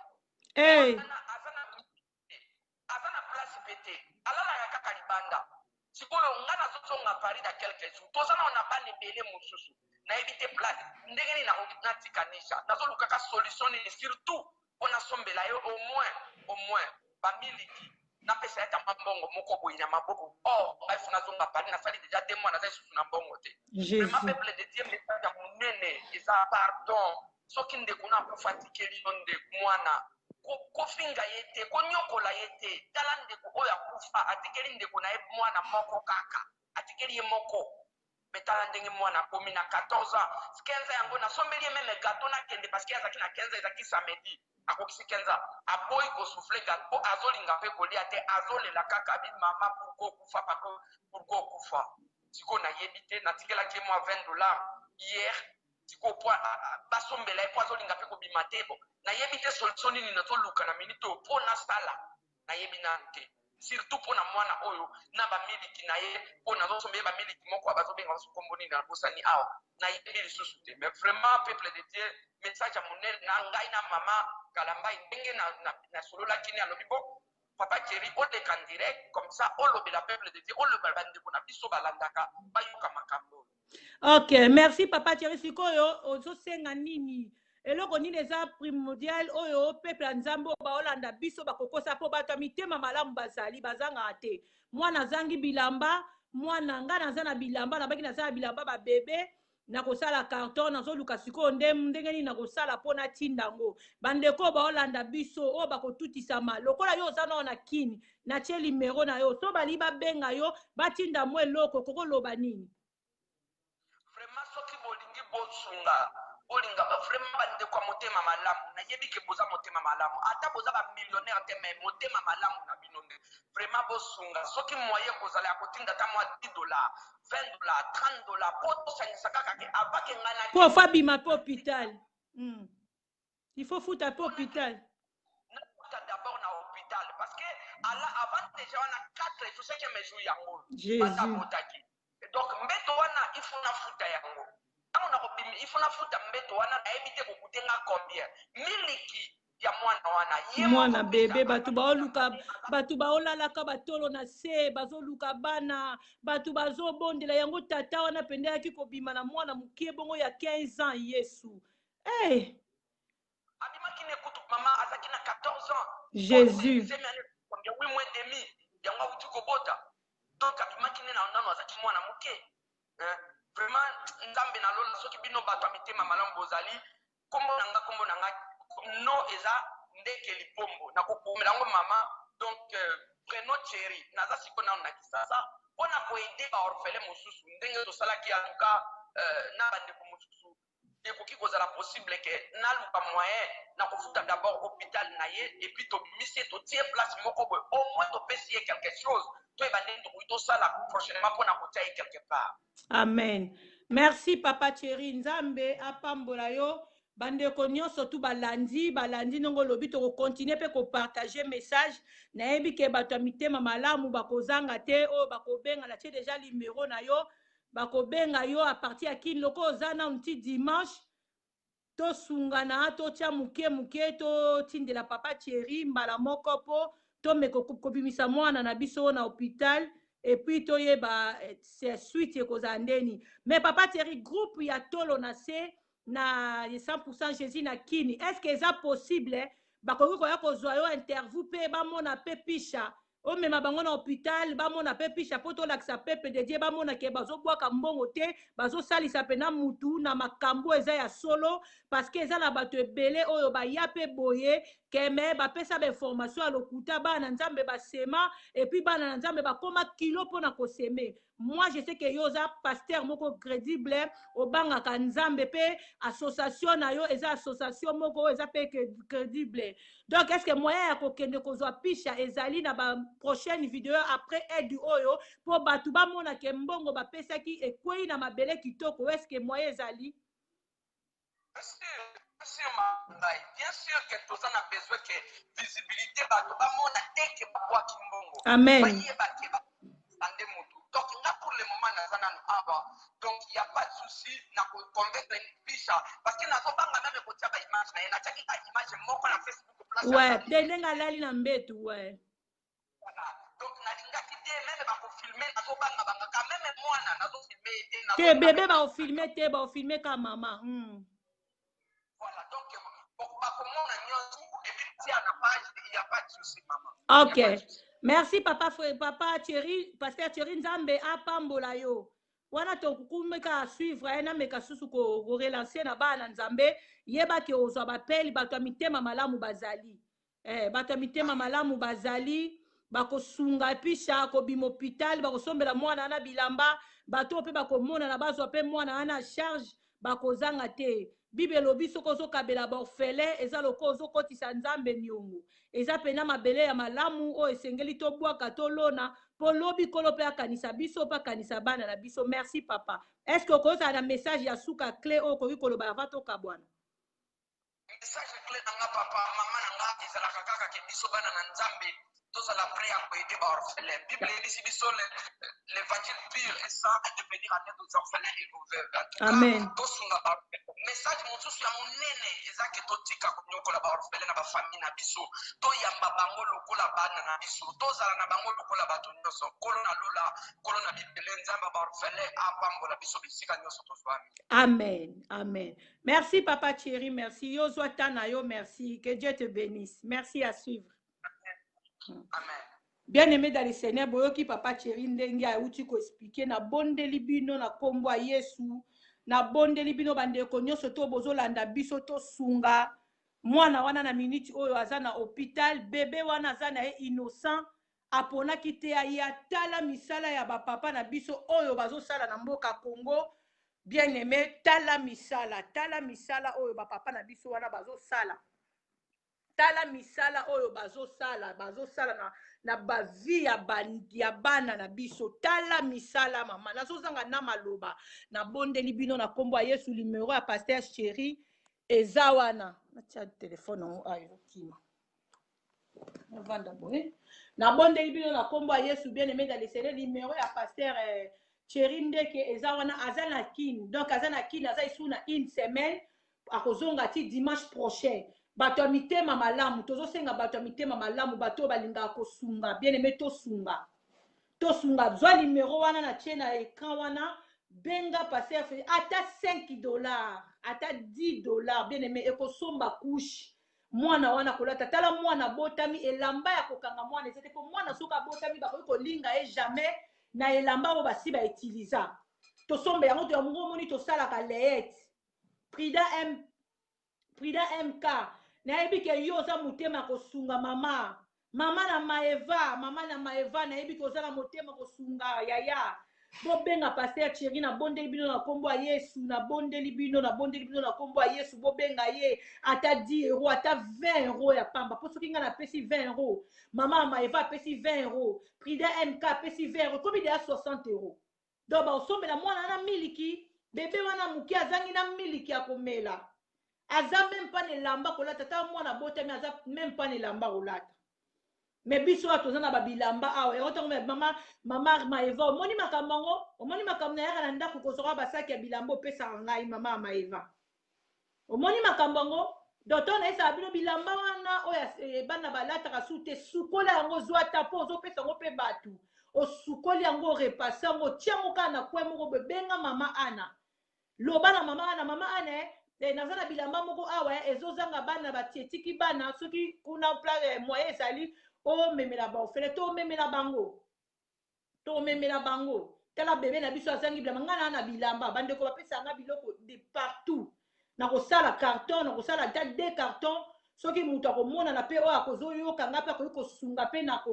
aza na place pe te alalaka kaka libanda sikoyo nga nazozonga paris da quelques jours toza nao na bana ebele mosusu nayebi te place ndenge nini natikanisha nazolukaka solution nini surtout mpo nasombela yo au moins bamiliki napesa ye tamba mbongo moko boye na maboko ngai fo nazonga paris nasali deja 2 mois naza lisusu na mbongo te vraiment peuple de dieu message ya monene eza pardon soki ndeko na akufatikeli yo ndeko mwana kofinga ye te konyokola ye te tala ndeko oyo akufa atikeli ndeko na ye mwana moko kaka atikeli ye moko me tala ndenge mwana akomi na 14 ans 15 yango nasombeli ye meme gato nakende parceke azalaki na 15 ezalaki samedi akokisi 15 ans aboyi kosufle gato azolinga mpe kolia te azolela kaka abi mama pourko okufa pako pourko okufa sikoyo nayebi te natikelaki ye mwa $20 hier sikoyo po basombela ye po azolinga mpe kobima te bo nayebi te solution nini nazoluka na minute oyo mpo nasala nayebi nanu te surtout mpo na mwana oyo na bamiliki na ye mpo nazosomba ye bamiliki moko bazobenga baso kombo nini nabosani awa nayebi lisusu te mais vraiment peuple de dieu message ya monene na ngai na mama kalambai ndenge nasololaki ni alobi bo papa chéri oleka direct comme ça olobela peuple de dieu olobela bandeko na biso balandaka bayoka makambo. Ok, merci papa chéri. Sikoyo ozosenga nini eloko nini eza primordial oyo peuple ya nzambe baolanda biso bakokosa po bato ya mitema malamu bazali bazanga te mwana azangi bilamba mwana nga naza na bilamba nabaki naza na bilamba babebe na kosala carton nazoluka sikoyo ndenge nini na kosala mpo natinda yango bandeko baolanda biso oyo bakotutisama lokola yo oza nao na kini natie limero na yo so bali babenga yo batinda mwa eloko kokoloba nini vraiment soki bolingi bosunga bolinga vraiment bandeko ya motema malamu nayebi ke boza motema malamu ata boza bamillionnaire te me motema malamu na bino nde vraiment bosunga soki moye kozala ya kotinda ata mwa $10 $20 $30 po tosangisa kaka ke avake ngai na po fa bima po hôpital il faut futa po hôpital nafuta d'abord na hôpital parce que avant déjà wana 4 jours c'est que mes jours yango Jésus donc mbeto wana il faut nafuta yango tango na kobimi il faut nafuta mbeto wana nayebi te kokutenga combien miliki ya mwana wana mwana bebe batu baoluka batu baolalaka batolo na se bazoluka bana batu bazobondela yango tata wana pendeyaki kobima na mwana mokie bongo ya 15 ans yesu hey. abimaki ne kutu mama azaki na 14 ans Jésus 8 mois et demi yango auti kobota donc abimaki ne na nano azaki mwana moke vraiment nzambe na lola soki bino bato ya mitema malamu bozali kombo nanga no eza ndeke lipombo na kokumela yango mama donc prénom chéri naza siko nano na kisasa mpona koede baorfele mosusu ndenge tosalaki en tout cas na bandeko mosusu ekoki kozala possible ke naluka moyen na kofuta d'abord hôpital na ye et puis tobimisi ye totie place moko boye au moins topesi ye quelque chose toyeba ndenge tokoki tosala prochainement mpona kotia ye quelque part. Amen. Merci papa chéri nzambe apambola yo bandeko nyonso tu balandi nongo lobi to continuer pe ko partager message nayebi ke bato ya mitema malamu bakozanga te o bakobenga na tie déjà numéro na yo bakobenga yo a partir ya kini loko ozana unti dimanche to sungana to tia muke to tindela papa chéri mbala moko po to meko kobimisa mwana na biso na hôpital et puis toyeba c'est suite kozala ndeni mais papa Thierry groupe ya tolo na se na 100% Jésus na kini est-ce que ça possible bakoki koya kozwa yo interview pe bamona pe pisha omema bango na hôpital bamona pe pisha po tolakisa pepe de Dieu bamona ke bazobwaka mbongo te bazosalisa pena mutu na makambo eza ya solo parce que eza na bato ebele oyo baya pe boye keme bapesa bainformation ya lokuta bana nzambe basema et puis bana nzambe bakoma kilo mpona koseme. Moi je sais que yoza pasteur moko crédible obangaka nzambe pe association na yo eza association moko eza pe crédible donc est-ce que moyen ya kokende kozwa pisha ezali na ba prochaine vidéo après aide oyo po batu bamona ke mbongo bapesaki ekwei na mabele kitoko est-ce que moyen ezali? Bien sûr que tout ça a besoin que visibilité bato bamona teke babwaki mbongo amen bayebake bande mutu donc nga pour le moment naza nanu awa donc il y a pas de souci na convaincre pisha parce que nazobanga même kotia ba image na ye natiaki ka image moko na Facebook place ouais ndenga lali na mbetu ouais voilà donc nalingaki te même bakofilme nazobanga bangaka même mwana nazofilme te bébé baofilme te baofilme ka mama voilà donc bakomona nyonso et puis tia na page il y a pas de souci maman. Ok merci papa papa Thierry pasteur Thierry nzambe apambola yo wana tokumeka suivre na meka susu ko relancer na bana nzambe yeba ke ozwa bapeli bato ya mitema malamu bazali bato ya mitema malamu bazali bakosunga pisha kobima hôpital bakosombela mwana na bilamba bato pe bakomona na bazwa pe mwana na charge bakozanga te Bible lobi soko ozokabela baorfele eza loko ozokotisa nzambe niongo eza pena mabele ya malamu o esengeli tobwaka tolona po lobi kolo pe akanisa biso pa kanisa bana na biso. Merci papa. Est-ce que okozala na message ya suka clé o koki koloba ava toka bwana? Message clé nanga papa mama nanga ezalaka kaka ke biso bana na nzambe tozala prêt à aider baorphelins. Bible elisi biso l'évangile pur et ça à devenir en aide aux orphelins et aux veuves. Amen. Tosunga message mosusu ya monene ezake totika konyokola baorphelins na bafamille na biso toyamba bango lokola bana na biso tozala na bango lokola bato nyonso kolo na lola kolo na bibele nzambe baorphelins apambola biso bisika nyonso tozwami. Amen. Amen. Merci papa Thierry, merci. Yo Zouatana, yo merci. Que Dieu te bénisse. Merci à suivre. Amen. Bien-aimé dans le Seigneur, boyoki papa Thierry ndenge auti ko expliquer na bondeli bino na kombo Yesu na bondeli bino bandeko nyonso to bozolanda biso to sunga mwana wana na minute oyo aza na hôpital bebe wana aza na ye innocent aponaki te ya tala misala ya bapapa na biso oyo bazosala na mboka Congo bien aimé tala misala oyo bapapa na biso wana bazosala tala misala oyo bazosala na bavi ya bana na biso tala misala mama nazozanga na maloba na bondeli bino na kombo ya Yesu numéro ya pasteur chéri eza wana natia telefone nango ayo kima navanda boye na bondeli bino na kombo ya Yesu bien aimé dans le Seigneur numéro ya pasteur chéri ndeke eza wana aza na kin donc aza na kin aza isu na une semaine akozonga ti dimanche prochain bato ya mitema malamu tozosenga bato ya mitema malamu bato balingaka kosunga bien aimé tosunga zwa numéro wana na tie na écran wana benga passer ata $5 ata $10 bien aimé ekosomba couche mwana wana kolata tala mwana botami elamba ya kokanga mwana ezete po mwana soka botami bakoki kolinga ye jamais na elamba oyo basi bautiliza tosomba yango to ya mongo moni tosalaka leete prida mk nayebi ke yo oza motema kosunga mama na maeva nayebi ke oza na motema kosunga yaya bobenga pasteur chéri na bondeli bino na kombo ya Yesu na bondeli bino na kombo ya Yesu bobenga ye ata 10 € ata 20 € ya pamba po soki nga na pesi 20 € mama maeva pesi 20 € prida mk pesi 20 € komi deya 60 € donc baosombela mwana na miliki bebe wana muki azangi na miliki ya komela aza même pas nelamba kolata ta mwana botami aza même pas nelamba kolata mais biso atoza na babilamba awa erotango mama maeva omoni makambo yango omoni makambo na yaka na ndako kozoka basaki ya bilamba opesaka ngai mama maeva omoni makambo yango docteur na esala bino bilamba wana oyo bana balataka su te sukola yango zwa ta po ozopesa yango mpe bato osukoli yango orepase yango tia yango kaka na kwe moko bebenga mama ana loba na mama ana naza na bilamba moko awa ezozanga bana batietiki bana soki kuna pla moyen ezali omemela baofele to omemela bango tala bebe na biso azangi bilamba nga na bilamba bandeko bapesanga biloko de partout na kosala carton na kosala ata 2 carton soki mutu akomona na pe oyo akozoyoka nga pe akoki kosunga pe na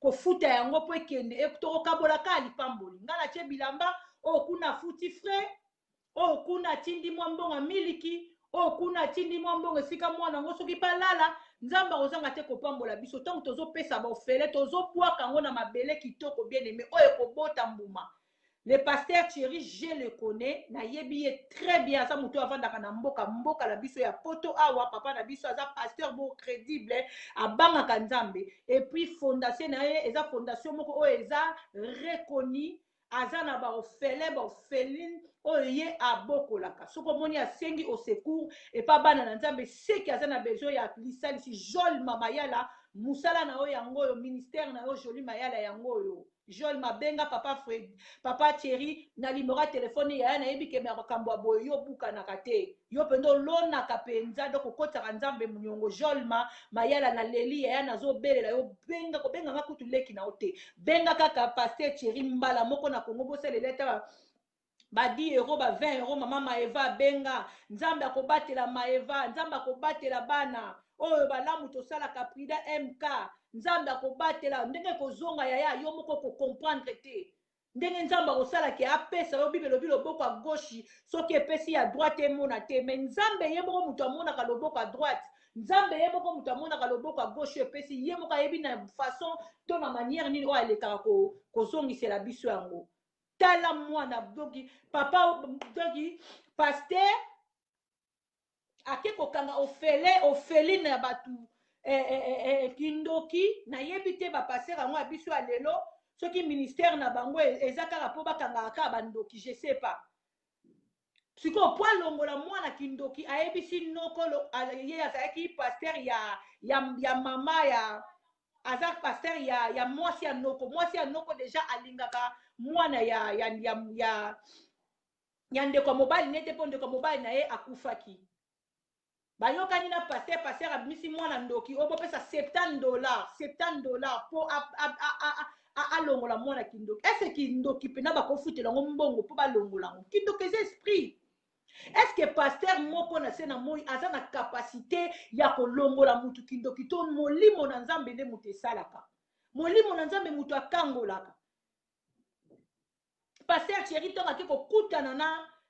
kofuta yango po ekende tokokabolaka lipamboli nga na tie bilamba oyo kuna futi frais oyo kuna tindi mwa mbongo miliki oyo kuna tindi mwa mbongo esika mwana yango soki palala nzambe akozanga te kopambola biso ntango tozopesa baofele tozobwaka yango na mabele kitoko bien aimé oyo ekobota mbuma le pasteur chéri je le connais nayebi ye très bien aza moto avandaka na mboka na biso ya poto awa papa na biso aza pasteur bo crédible abangaka nzambe et puis fondation na ye eza fondation moko oyo eza reconnu aza na baofeline oyo ye abokolaka soki omoni asengi au secours epa bana na nzambe seki aza na besoin ya lisalisi Joel Mayala musala na oyo yango oyo ministère na yo Jolie Mayala yango oyo Joel mabenga papa chéri na limora telefone yaya nayebi ke makambo ya boye yo bukanaka te yo mpenza olonaka mpenza donc okotaka nzambe moniongo Joel Mayala na leli yaya nazobelela yo kobenganga kutu leki na yo te benga kaka pasteur chéri mbala moko na Congo bosaleleta ba 10 € ba 20 € mama maeva benga nzambe akobatela maeva nzambe akobatela bana oyo balamu tosalaka prida mk nzambe akobatela ndenge kozonga yaya yo moko comprendre te ndenge nzambe akosalaki apesa yo bibelo biloboko ya gauche soki epesi ya droite emona te mais nzambe ye moko moto amonaka loboko ya droite nzambe ye moko moto amonaka loboko ya gauche epesi ye moko ayebi na façon to na manière nini oyo alekaka kozongisela biso yango tala mwana doki papa doki pasteur ake kokanga ofeline ya batu kindoki nayebi te bapasser yango ya biso ya lelo soki ministère na bango eza kaka po bakangaka kaka bandoki je sais pas sikoyo po alongola mwana kindoki ayebisi noko ye azalaki pasteur ya mama ya aza pasteur ya mwasi ya noko deja alingaka mwana ya ndeko mobali nete po ndeko mobali na ye akufaki bayokani na pasteur abimisi mwana ndoki obopesa $70 po alongola mwana kindoki. Est-ce kindoki pena bakofutela ngo mbongo po balongola ngo? Kindoki eza esprit. Est-ce que pasteur moko na sena moi aza na capacité ya kolongola mutu kindoki to molimo na nzambe nde mutu esalaka? Molimo na nzambe mutu akangolaka. Pasteur Thierry tonga ke kokutana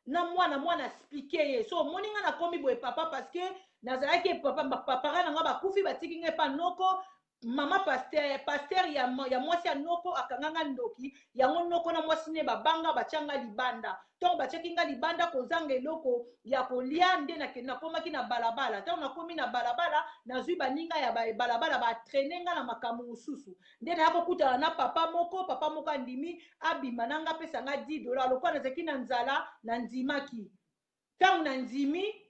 na mwana expliquer ye. So moninga na komi boye papa parce que nazalaki papa na nga bakufi batiki nge pa noko mama pasteur ya mwasi ya noko akanganga ndoki yango noko na mwasi ne babanga bachanga libanda. Tongo bachaki nga libanda kozanga eloko ya kolia nde na komaki na balabala. Tongo na komi na balabala nazwi baninga ya balabala ba traîner nga na makambo mususu. Nde na yako kutana na papa moko andimi abima nanga pesa nga $10 lokwa nazaki na nzala na ndimaki. Tango na ndimi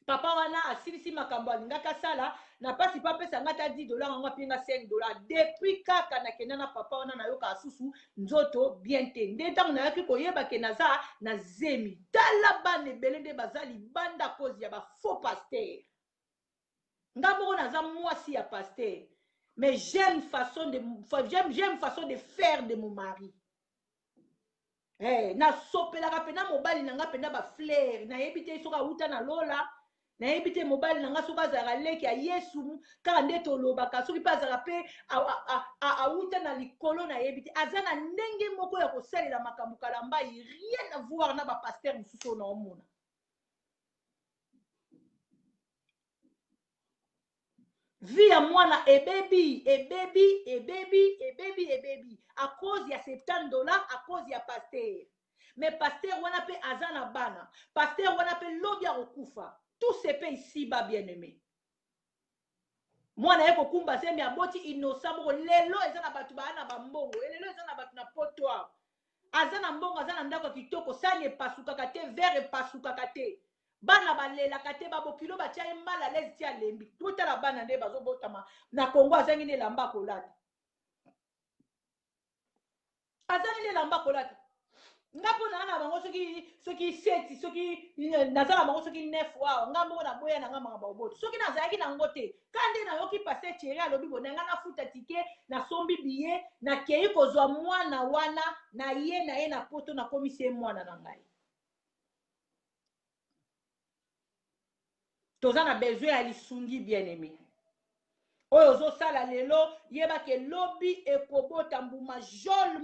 papa wana asilisi makambo alingaka sala na pasi pa pesa nga ta $10 ngwa pinga $5. Depuis kaka na kenda na papa wana na yoka asusu nzoto bien te. Nde tango na yaki koyeba ke naza na zemi. Tala bane belende bazali banda kozi ya ba faux pasteur. Nga moko naza mwasi ya pasteur. Mais j'aime façon de faire de mon mari. Na sopelaka pena mobali nanga pena ba fleur na yebite soka uta na lola na yebite mobali nanga soka zara leki ya Yesu kaka nde tolobaka soki pa zara pe uta na likolo na yebite azana ndenge moko ya kosalela makambo kalamba rien à voir na ba pasteur mususu na omona. Vie ya mwana ebebi à cause ya $70 à cause ya pasteur. Mais pasteur wana pe azana bana, pasteur wana pe lobi ya kokufa. Tout se paye ici bas bien-aimé. Mwana yeko kumba sembi aboti innocent moko lelo ezana batu bana bambongo, lelo ezana batu na potoir. Azana mbongo azana ndako kitoko sanye pasukaka te verre pasukaka te. Bana balela kate babokilo batia mbala lezi tia lembi. Tuta la bana nde bazobotama na Kongo azangi ne lamba kolata. Azangi ne lamba kolata. Ngapo na ana bango soki seti soki nazala bango soki 9 wa ngambo na boya na ngamba baboto. Soki nazalaki na ngote kande na yoki passer Thierry alobi bonanga na futa tike na sombi biye na kei kozwa mwana wana na ye na poto na komise mwana na ngai. Tozana besoin ya lisungi bien-aimé. Oyo zo sala lelo yeba ke lobby ekobota mbuma jol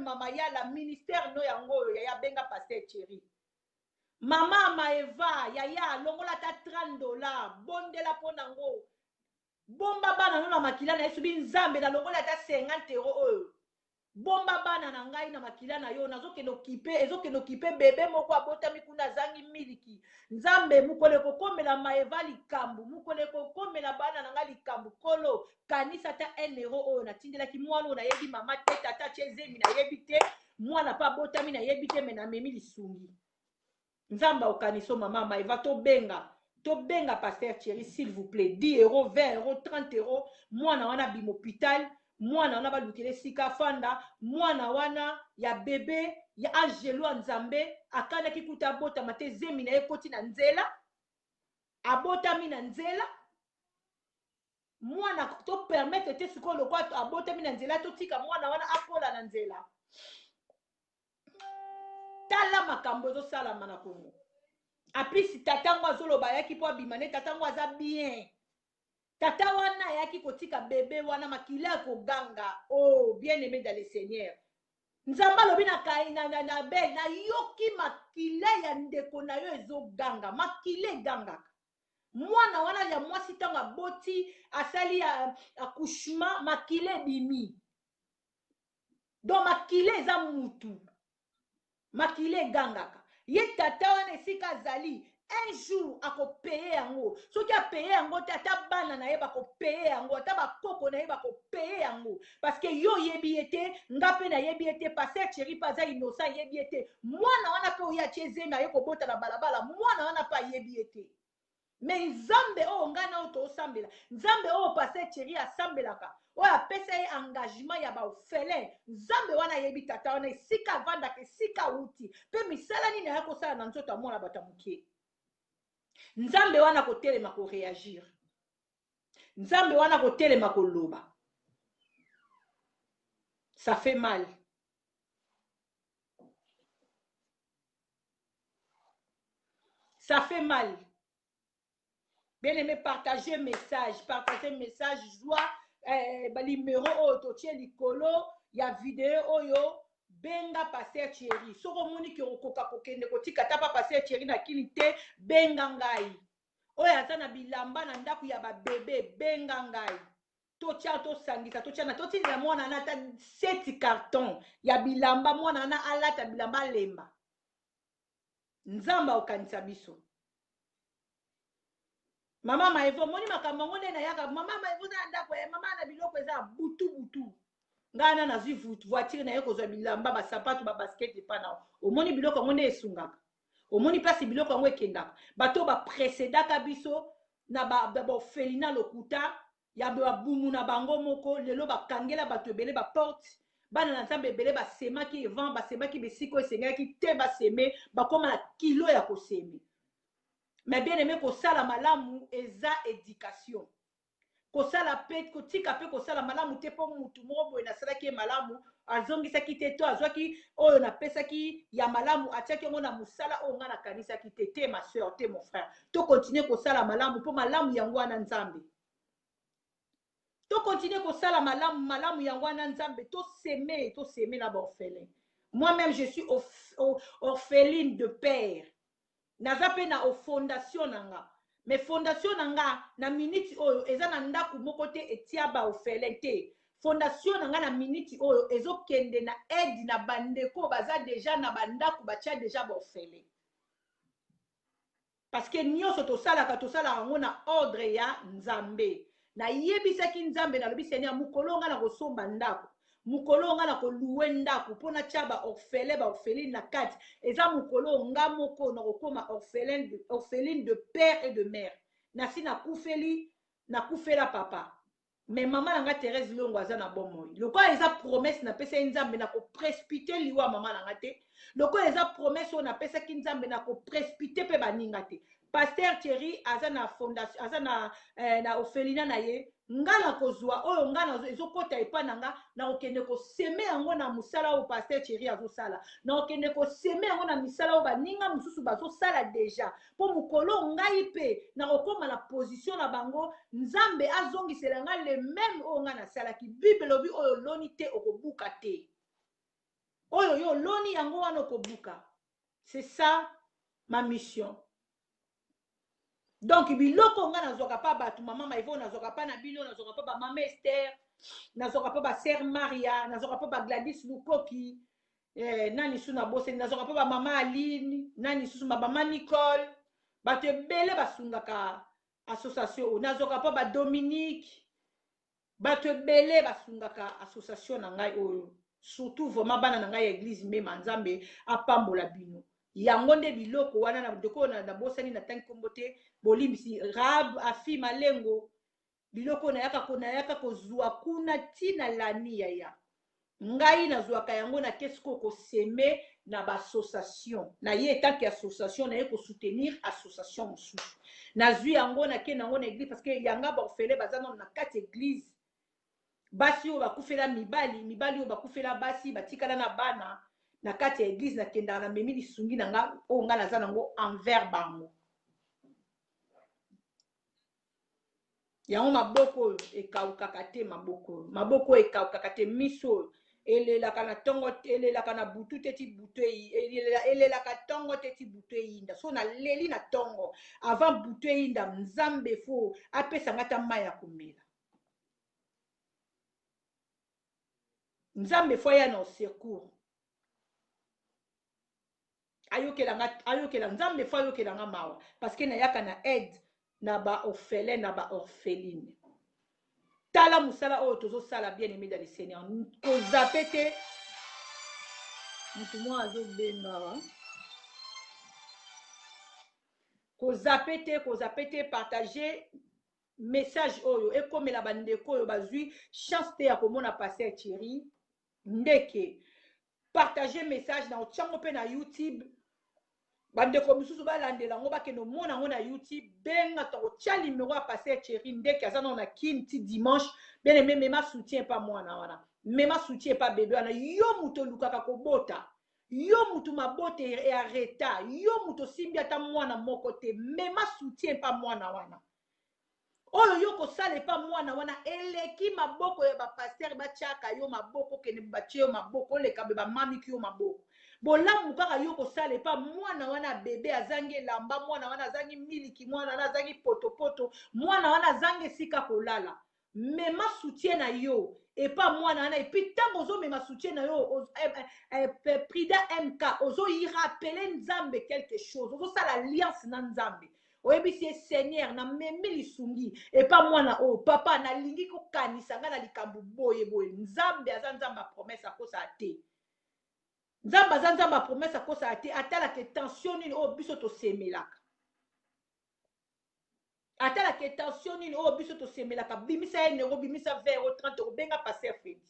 mama ya la ministère no yango ya benga pasteur Thierry. Mama Maeva ya longola ta $30 bondela pona ngo. Bomba bana no na makila na esubi nzambe na longola ta €50 oyo. Bomba bana na ngai na makila na yo nazo ke nokipe bebe moko abota mikuna zangi miliki. Nzambe mukole kokomela Maeva likambu, mukole kokomela bana na ngai likambu kolo kanisa ta €1 oyo na tindela ki mwana na yebi mama te tata chezemi na yebi te mwana pa bota mi na yebi te mena memi lisungi. Nzambe okaniso mama Maeva to benga pasteur Thierry s'il vous plaît €10, €20, €30 mwana wana bimo hôpital. Mwana wana balukele sika fanda mwana wana ya bebe ya Angelo Nzambe akana kikuta bota mate zemi na ekoti na nzela abota mi na nzela mwana to permettre te sikolo kwa abota mi na nzela to tika mwana wana akola na nzela. Tala makambo zo sala mana Kongo apisi tatango azoloba yaki po abimane tatango aza bien. Tata wana yaki kotika bebe wana makila koganga. Oh, bien-aimé dans le Seigneur. Nzamba lobi na kai na bel na yoki makila ya ndeko na yo ezoganga. Makile ganga. Mwana wana ya mwasi tanga boti asali accouchement makile bimi. Donc makile eza mutu. Makile gangaka. Ye tata wana esika zali. Un jour ako payer yango soki a payer yango te ata bana na ye bako payer yango ata bakoko na ye bako payer yango parce que yo yebi ete ngape na yebi ete pasteur Thierry paza innocent yebi ete mwana wana pe oya cheze na ye ko bota na balabala mwana wana pa yebi ete mais nzambe o ngana o to sambela nzambe o pasteur Thierry asambelaka o apesa ye engagement ya ba ofele nzambe wana yebi tata wana sika vanda ke sika uti pe misala ni na yako sala na nzoto mwana batamukie. Nzambe wana kotelema ko réagir. Nzambe wana kotelema ko loba. Ça fait mal. Ça fait mal. Bien aimé, partagez message. Partagez message. Joie, numéro, ototie likolo, ya vidéo, oyo, benga passer Thierry. Soko moni ki okoka kokende kotika tapa passer Thierry na kilite, benga ngai. Oyo azana bilamba na ndaku ya ba bébé, benga ngai. Totia to sangisa, totia na toti na mwana na ta 7 carton ya bilamba mwana na alata bilamba lemba. Nzamba okanisa biso. Mama Maevo, moni makambo ngone na yaka, mama Maevo na ndako ya mama na biloko eza butu. Ngana na zwi voiture na yeko zwa bilamba ba sapato ba basket pa na. Omoni biloko ngone esungaka. Omoni place biloko ngo ekendaka. Bato ba précédaka biso na ba felina lokuta ya ba bumu na bango moko lelo ba kangela bato ebele ba porte. Bana na nzambe ebele ba semaki event ba semaki besiko esengaki te ba seme ba koma na kilo ya koseme. Mais bien aimé kosala malamu eza éducation. Kosala pe kotika pe kosala malamu te po mutu moko boye na salaki malamu azongisaki te to azwaki oyo na pesaki ya malamu atiaki ngo na musala o nga na kanisa ki te ma soeur te mon frère. To continuer kosala malamu po malamu yango na nzambe. To continuer kosala malamu yango na nzambe to semer na ba orphelin. Moi-même je suis orpheline de père. Naza pe na o fondation nanga. Mais fondation nanga na minute oyo eza na ndaku moko te etia ba orphelin te. Fondation nanga na minute oyo ezokende na aide na bandeko baza déjà na bandaku batia déjà ba orphelin. Parce que nyonso tosala yango na ordre ya nzambe. Na yebisaki nzambe na lobi senya mukolo nga na kosomba ndako. Mukolo nga na koluwe ndako pona tia ba orphelin na kati eza mukolo nga moko na kokoma orpheline de père et de mère nasi na kufela papa mais maman nanga Thérèse Longo aza na bomoi loko eza promesse na pesa nzambe na ko précipiter liwa maman nanga te loko eza promesse on na pesa ki nzambe na ko précipiter pe baninga te. Pasteur Thierry aza na fondation aza na orphelinat na ye ngala kozwa oyo ngana ezokota epa nanga na okende ko seme yango na musala o Pasteur Thierry azosala na okende ko seme yango na misala o baninga mususu bazosala déjà po mukolo ngai pe na okoma na position na bango nzambe azongisela nga le même o ngana sala ki bible lobi oyo loni te okobuka te oyo yo loni yango wana okobuka. C'est ça ma mission. Donc biloko nga nazoka pa batu mama Maevo nazoka pa na bino nazoka pa ba mama Esther nazoka pa ba sœur Maria nazoka pa ba Gladys Lukoki nani suna bose nazoka pa ba mama Aline nani susu ba mama Nicole batu ebele basungaka association nazoka pa ba Dominique batu ebele basungaka association na ngai oyo surtout vraiment bana na ngai église même nzambe apambola bino yango nde biloko wana na ndeko na bosani na tanki kombote bolimbisi rab afi malengo biloko na yaka kozwa kuna tina lani ya ngai nazwaka yango na kesko ko seme na ba association na ye tant que association na ye ko soutenir association mususu nazwi yango na ke nango na église parce que yanga ba ofele bazana na kati église basi o bakufela mibali o bakufela basi batikala na bana na kati ya église na kenda na memi lisungi na nga o nga naza nango envers bango yango maboko ekaukaka te maboko ekaukaka te miso elelaka na tongo elelaka na butu te ti butu elelaka tongo te ti butu eyinda so na leli na tongo avant butu eyinda nzambe fo apesa ngata mai ya komela nzambe fo ya na secours ayokela nzambe fo ayokela nga mawa parce que nayaka na aide na ba orphelin na ba orpheline tala musala oyo tozosala bien aimé dans le Seigneur kozape te mutu mwa azobenga kozape te partager message oyo ekomela bandeko oyo bazwi chance te ya komona Pasteur Thierry ndeke partager message na otyango pe na YouTube bande ko misusu balandela ngo bakeno mona ngo na YouTube benga to tia numéro à passer Thierry ndeke azana na kinti dimanche bien aimé mema soutien pas moi na wana mema soutien pas bébé wana yo muto lukaka kobota yo mutu mabote e arrêta yo muto simbi ata mwana moko te mema soutien pas moi na wana oyo yo kosala pa mwana wana eleki maboko ya bapasteur batiaka yo maboko kene batie yo maboko leka be bamamiki yo maboko bolamu kaka yo kosala pa mwana wana bebe azangi lamba mwana wana azangi miliki mwana wana azangi potopoto mwana wana azangi sika kolala mema soutien na yo epa mwana wana epi ntango ozomema soutien na yo prida mk ozoyi rappele nzambe quelque chose ozosala alliance na nzambe oyebisi Seigneur na memi lisungi epa mwana o papa nalingi kokanisa nga na likambo boye boye nzambe aza nzambe promesse akosa te nzambe aza nzambe promesse akosa te atalaka tension nini oyo biso tosemelaka atalaka tension nini oyo biso tosemelaka bimisa ye nero bimisa 20 € 30 € benga passer fedi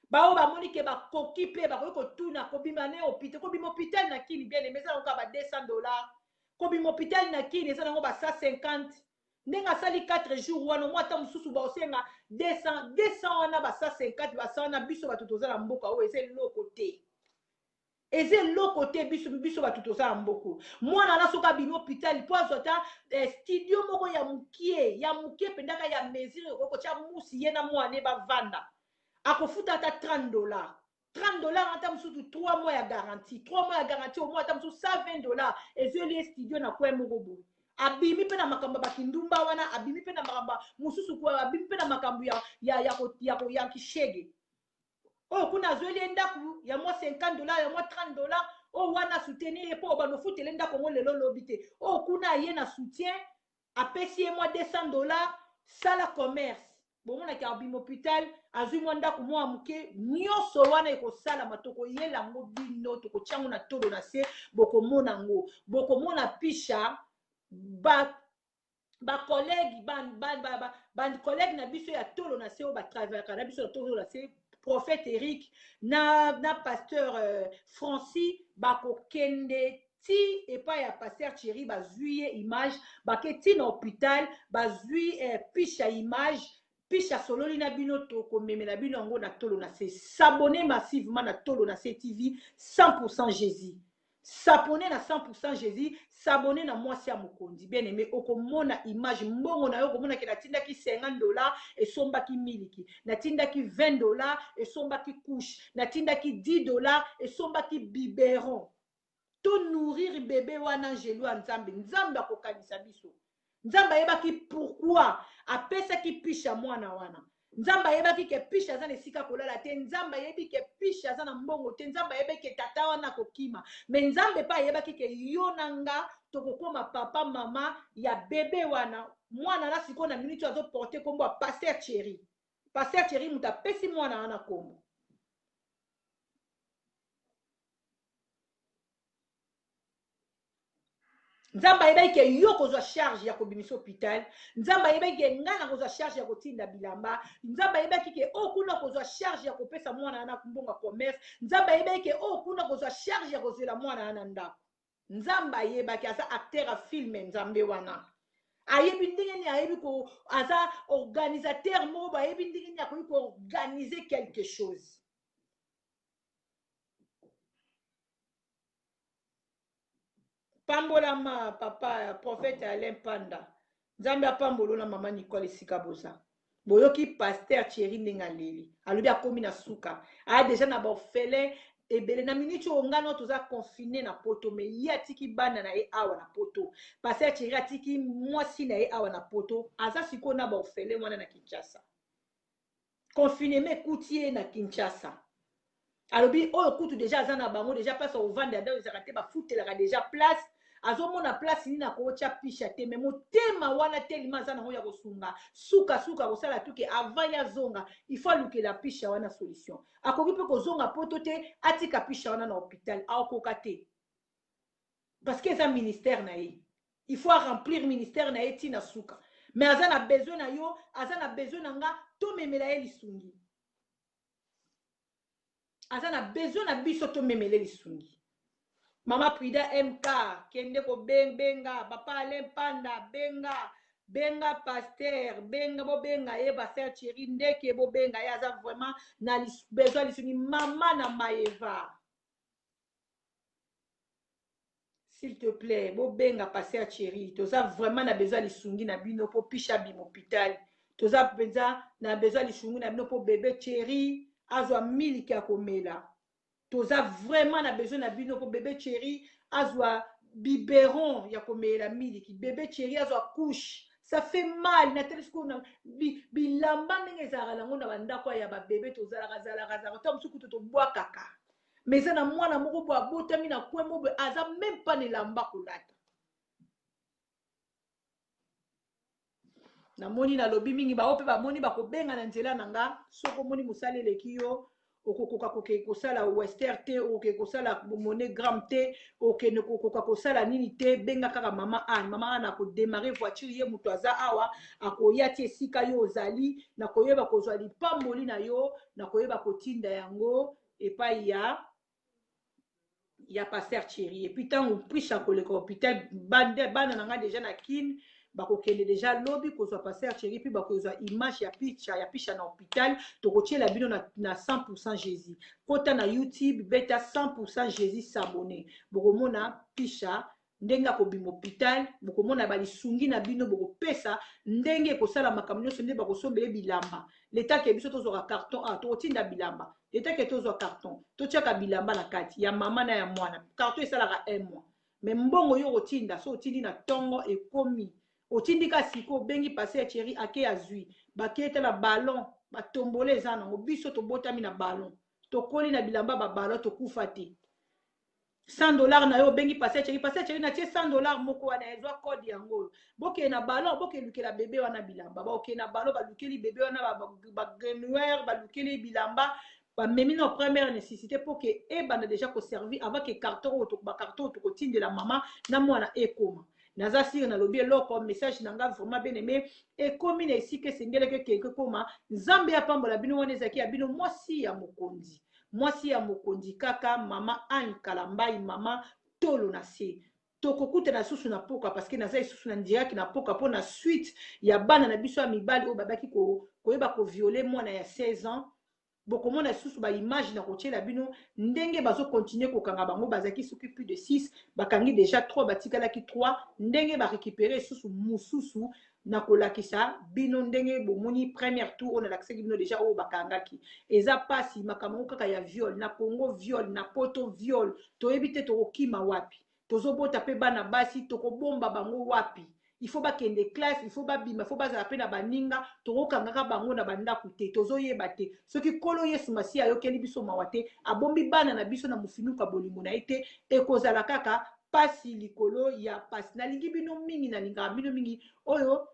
bao bamoni ke bakoki mpe bakoki kotuna kobima ne hôpital kobima hôpital na kini bien aimé eza nango ba $200 kobima hôpital na kini eza nango ba 150 ndenge asali 4 jours wana mwa ata mosusu baosenga 200 wana ba 150 basa wana biso bato toza na mboka oyo eza eloko te eza eloko te biso bato toza na mboko mwana wana soki abimi hôpital po azwa ata studio moko ya mokie pendaka ya mesure okotya musi ye na mwana ye bavanda akofuta ata $30 $30 ata mosusu 3 mois ya garantie 3 mois ya garantie au moins ata mosusu $120 ezoli studio na kwe moko boye abimi pe na makambo bakindumba wana abimi pe na makambo mosusu kwa abimi pe na makambo ya kishege oyo kuna azweli ndaku ya mwa $50 ya mwa $30 oyo wana soutenir po banofutele ndako ngo lelo lobi te oyo kuna ye na soutien apesi ye mwa $200 sala commerce bomonaki abima hôpital azwi mwa ndako mwa moke nyonso wana ekosala matoko yelango bino tokotyango na tolo na se bokomona ngo bokomona pisha bakolege bakolege na biso ya tolo na se oyo batravaillaka na biso ya tolo na se prophète Eric na pasteur Francis bakokende ti epa ya pasteur Thierry bazwi image baketi na hôpital bazwi pisha image pisha sololi na bino tokomemela bino yango na tolo na se s'abonner massivement na tolo na se TV 100% Jésus s'abonner na 100% Jésus s'abonner na mwasi ya mokonzi bien aimé okomona image mbongo na yo okomona ke natindaki $50 esombaki miliki natindaki $20 esombaki couche natindaki $10 esombaki biberon to nourrir bébé wana ngelu ya nzambe akokanisa biso nzambe ayebaki pourquoi apesaki pisha mwana wana nzambe ayebaki ke pisha aza na esika kolala te nzambe ayebi ke pisha aza na mbongo te nzambe ayebaki ke tata wana kokima me nzambe pa ayebaki ke yo na nga tokokoma papa mama ya bebe wana mwana na sikoyo na miniti azoporte kombo ya pasteur Thierry mutu apesi mwana wana kombo nzambe ayebaki ke yo kozwa charge ya kobimisa hôpital nzambe ayebaki ke ngai na kozwa charge ya kotinda bilamba nzambe ayebaki ke oyo kuna kozwa charge ya kopesa mwana wana mbongo ya commerce nzambe ayebaki ke oyo kuna kozwa charge ya kozwela mwana wana ndako nzambe ayebaki aza acteur ya filme nzambe wana ayebi ndenge nini ayebi ko aza organisateur moko bayebi ndenge nini akoki koorganize quelque chose pambolama papa prophète Alain Panda nzambe apambolo na mama Nicole esika boza boyoki pasteur Thierry ndenge aleli alobi akomi na suka aya deja na baorphelin ebele na miniti oyo ngano toza confiné na poto me ye atiki bana na ye awa na poto pasteur Thierry atiki mwasi na ye awa na poto aza sikoyo na baorphelin wana na Kinshasa confinement ekuti ye na Kinshasa alobi oyo kutu deja aza na bango deja place ovanda ado ezaka te bafutelaka deja place azomona place nini akotya pisha te me motema wana telima aza nango ya kosunga suka kosala tuke avant ya zonga ifo alukela pisha wana solution akoki mpe kozonga poto te atika pisha wana na hôpital aokoka te parce que eza ministère na ye il faut remplir ministère na ye tina suka mais aza na besoin na yo aza na besoin na nga tomemela ye lisungi aza na besoin na biso tomemela lisungi Mama Prida MK, kende ko benga, papa Alain Panda, benga pasteur, benga bo benga eba ser chéri ndeke bo benga ya za vraiment na besoin lisuni mama na Maeva. S'il te plaît, bo benga pasteur chéri, toza vraiment na besoin lisungi na bino po pisha bim hôpital. Toza penza na besoin lisungi na bino po bébé chéri azwa miliki ya komela. Toza vraiment na besoin na bino po bébé chéri azwa biberon ya komela miliki. Bébé chéri azwa couche. Ça fait mal. Na telescope na bilamba ndenge ezalaka nango na bandako ya ba bébé tozalaka to musuku to bois kaka. Mais ça na mwana moko bo abotami na kwembo bo aza même pas nelamba kolata. Na moni na lobi mingi ba ope ba moni ba ko benga na nzela nanga soko moni musale lekio okokoka koke kosala western te oke kosala monnaie gramme te oke nekokoka kosala nini te benga kaka mama Anne ko démarrer voiture ye muto aza awa akoya ti esika yo ozali na koyeba kozwa lipamboli na yo na koyeba kotinda yango epai ya pasteur chéri et puis tant on prise à koleka hôpital bana nanga déjà na kin bakokende déjà lobby kozwa pasteur chéri puis bakozwa image ya picha na hôpital tokotiela bino na 100% Jésus kota na YouTube beta 100% Jésus s'abonner bokomona picha ndenge akobima hôpital bokomona balisungi na bino bokopesa ndenge kosala makambo nyonso nde bakosombele bilamba leta ke biso tozwaka carton a tokotinda bilamba leta ke tozwa carton totiaka bilamba na kati ya mama na ya mwana carton esalaka 1 mois mais mbongo yo kotinda so otindi na tongo ekomi otindika siko bengi passer chéri ake azui baketela ballon batombole eza nango biso tobotami na ballon tokoli na bilamba ba ballon tokufa te $100 na yo bengi passer chéri na tie $100 moko wana ezwa code yango boke na ballon boke lukela bébé wana bilamba boke na ballon balukeli bébé wana ba grenouille balukeli bilamba ba memi na première nécessité pour que ebanda déjà ko servir avant que carton ou ba carton to kotinde la maman na mwana ekoma naza sire na lobi eloko message nanga vraiment bien aimé ekomi na esika sengele ke quelque koma nzambe ya pambola bino wana ezaki ya bino mwasi ya mokonzi kaka mama Anne Kalambai mama tolo na se tokokuta na susu na poka parce que naza susu na direct na poka po na suite ya bana na biso ya mibali o babaki koyeba ko violer mwana ya 16 ans bokomona susu ba image na kotiela bino ndenge bazo continuer kokanga bango bazaki soki plus de 6 bakangi déjà 3 batikalaki 3 ndenge ba récupérer susu mususu na kolakisa bino ndenge bomoni première tour on a l'accès bino déjà o bakangaki eza pasi makambo kaka ya viol na Congo viol na poto viol toyebite tokokima wapi tozobota pe bana basi tokobomba bango wapi il faut bakende classe il faut babima il faut bazala pe na baninga tokokangaka bango na bandako te tozoyeba te soki kolo Yesu Masiya ayokeli biso mawa te abombi bana na biso na mofinuka bolingo na ye te ekozala kaka pasi likolo ya pasi nalingi bino mingi nalingaka bino mingi oyo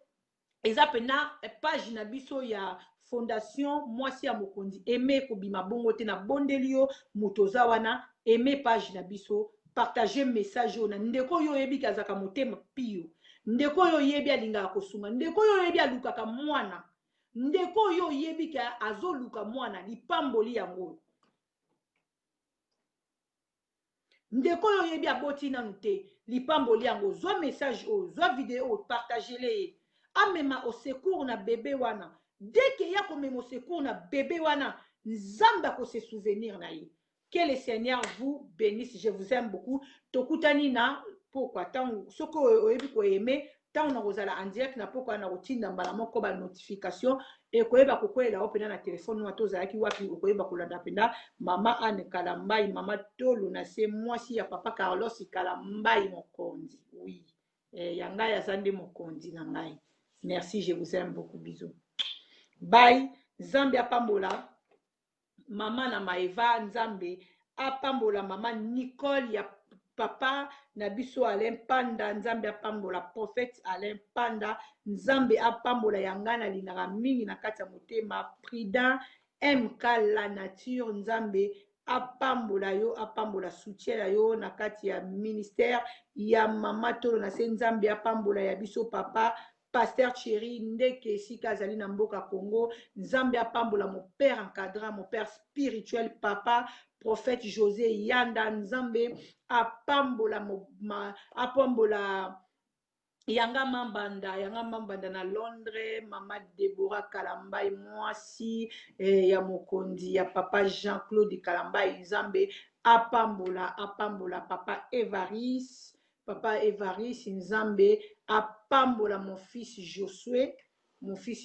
eza pena page na biso ya fondation mwasi ya mokonzi eme kobima bongo te na bondeli yo mutoza wana eme page na biso partager message ona ndeko yo yebi kazaka motema pio ndeko yo yebi alingaka kosunga ndeko yo yebi alukaka mwana ndeko yo yebi ka azoluka mwana lipamboli yango ndeko yo yebi aboti nanu te lipamboli yango zwa message o zwa video partager le amema au secours na bébé wana dès que ya komema au secours na bébé wana nzamba ko se souvenir na ye. Que le Seigneur vous bénisse, je vous aime beaucoup. Tokutani na pourquoi tant soko oyebi ko aimer tant na kozala en direct na pourquoi na routine mbala moko ba notification et koyeba kokwela opena na téléphone wa tozalaki wapi koyeba kolanda penda mama Anne Kalambai mama tolo na se mwasi ya papa Carlos Kalambai mokonzi oui yanga ya zande mokonzi na ngai. Merci, je vous aime beaucoup, bisous. Bye. Zambia Pambola. Maman na Maeva Nzambe. Apambola maman Nicole ya papa Nabiso Alain Panda. Nzambe Apambola prophète Alain Panda. Nzambe Apambola yangana linara mingi na kati ya motema Prida MK la nature Nzambe apambola yo apambola soutien yo na kati ya ministère ya mama tolo na se Nzambe apambola ya biso papa pasteur chéri ndeke esika azali na mboka Congo Nzambe apambola mon père encadrant mon père spirituel papa prophète José Yanda, Nzambe apambola apambola yanga mambanda na Londres, mama Deborah Kalambai mwasi ya mokondi ya papa Jean-Claude Kalambai, Nzambe apambola papa Evaris, Nzambe apambola mon fils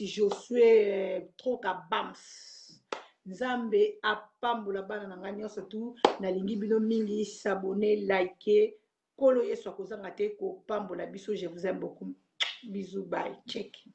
Josué Troka Bams, Nzambe apambola bana na ngani nyonso tu nalingi bino mingi s'abonner, liker. Kolo Yesu akozanga te ko pambola biso. Je vous aime beaucoup. Bisous, bye. Check.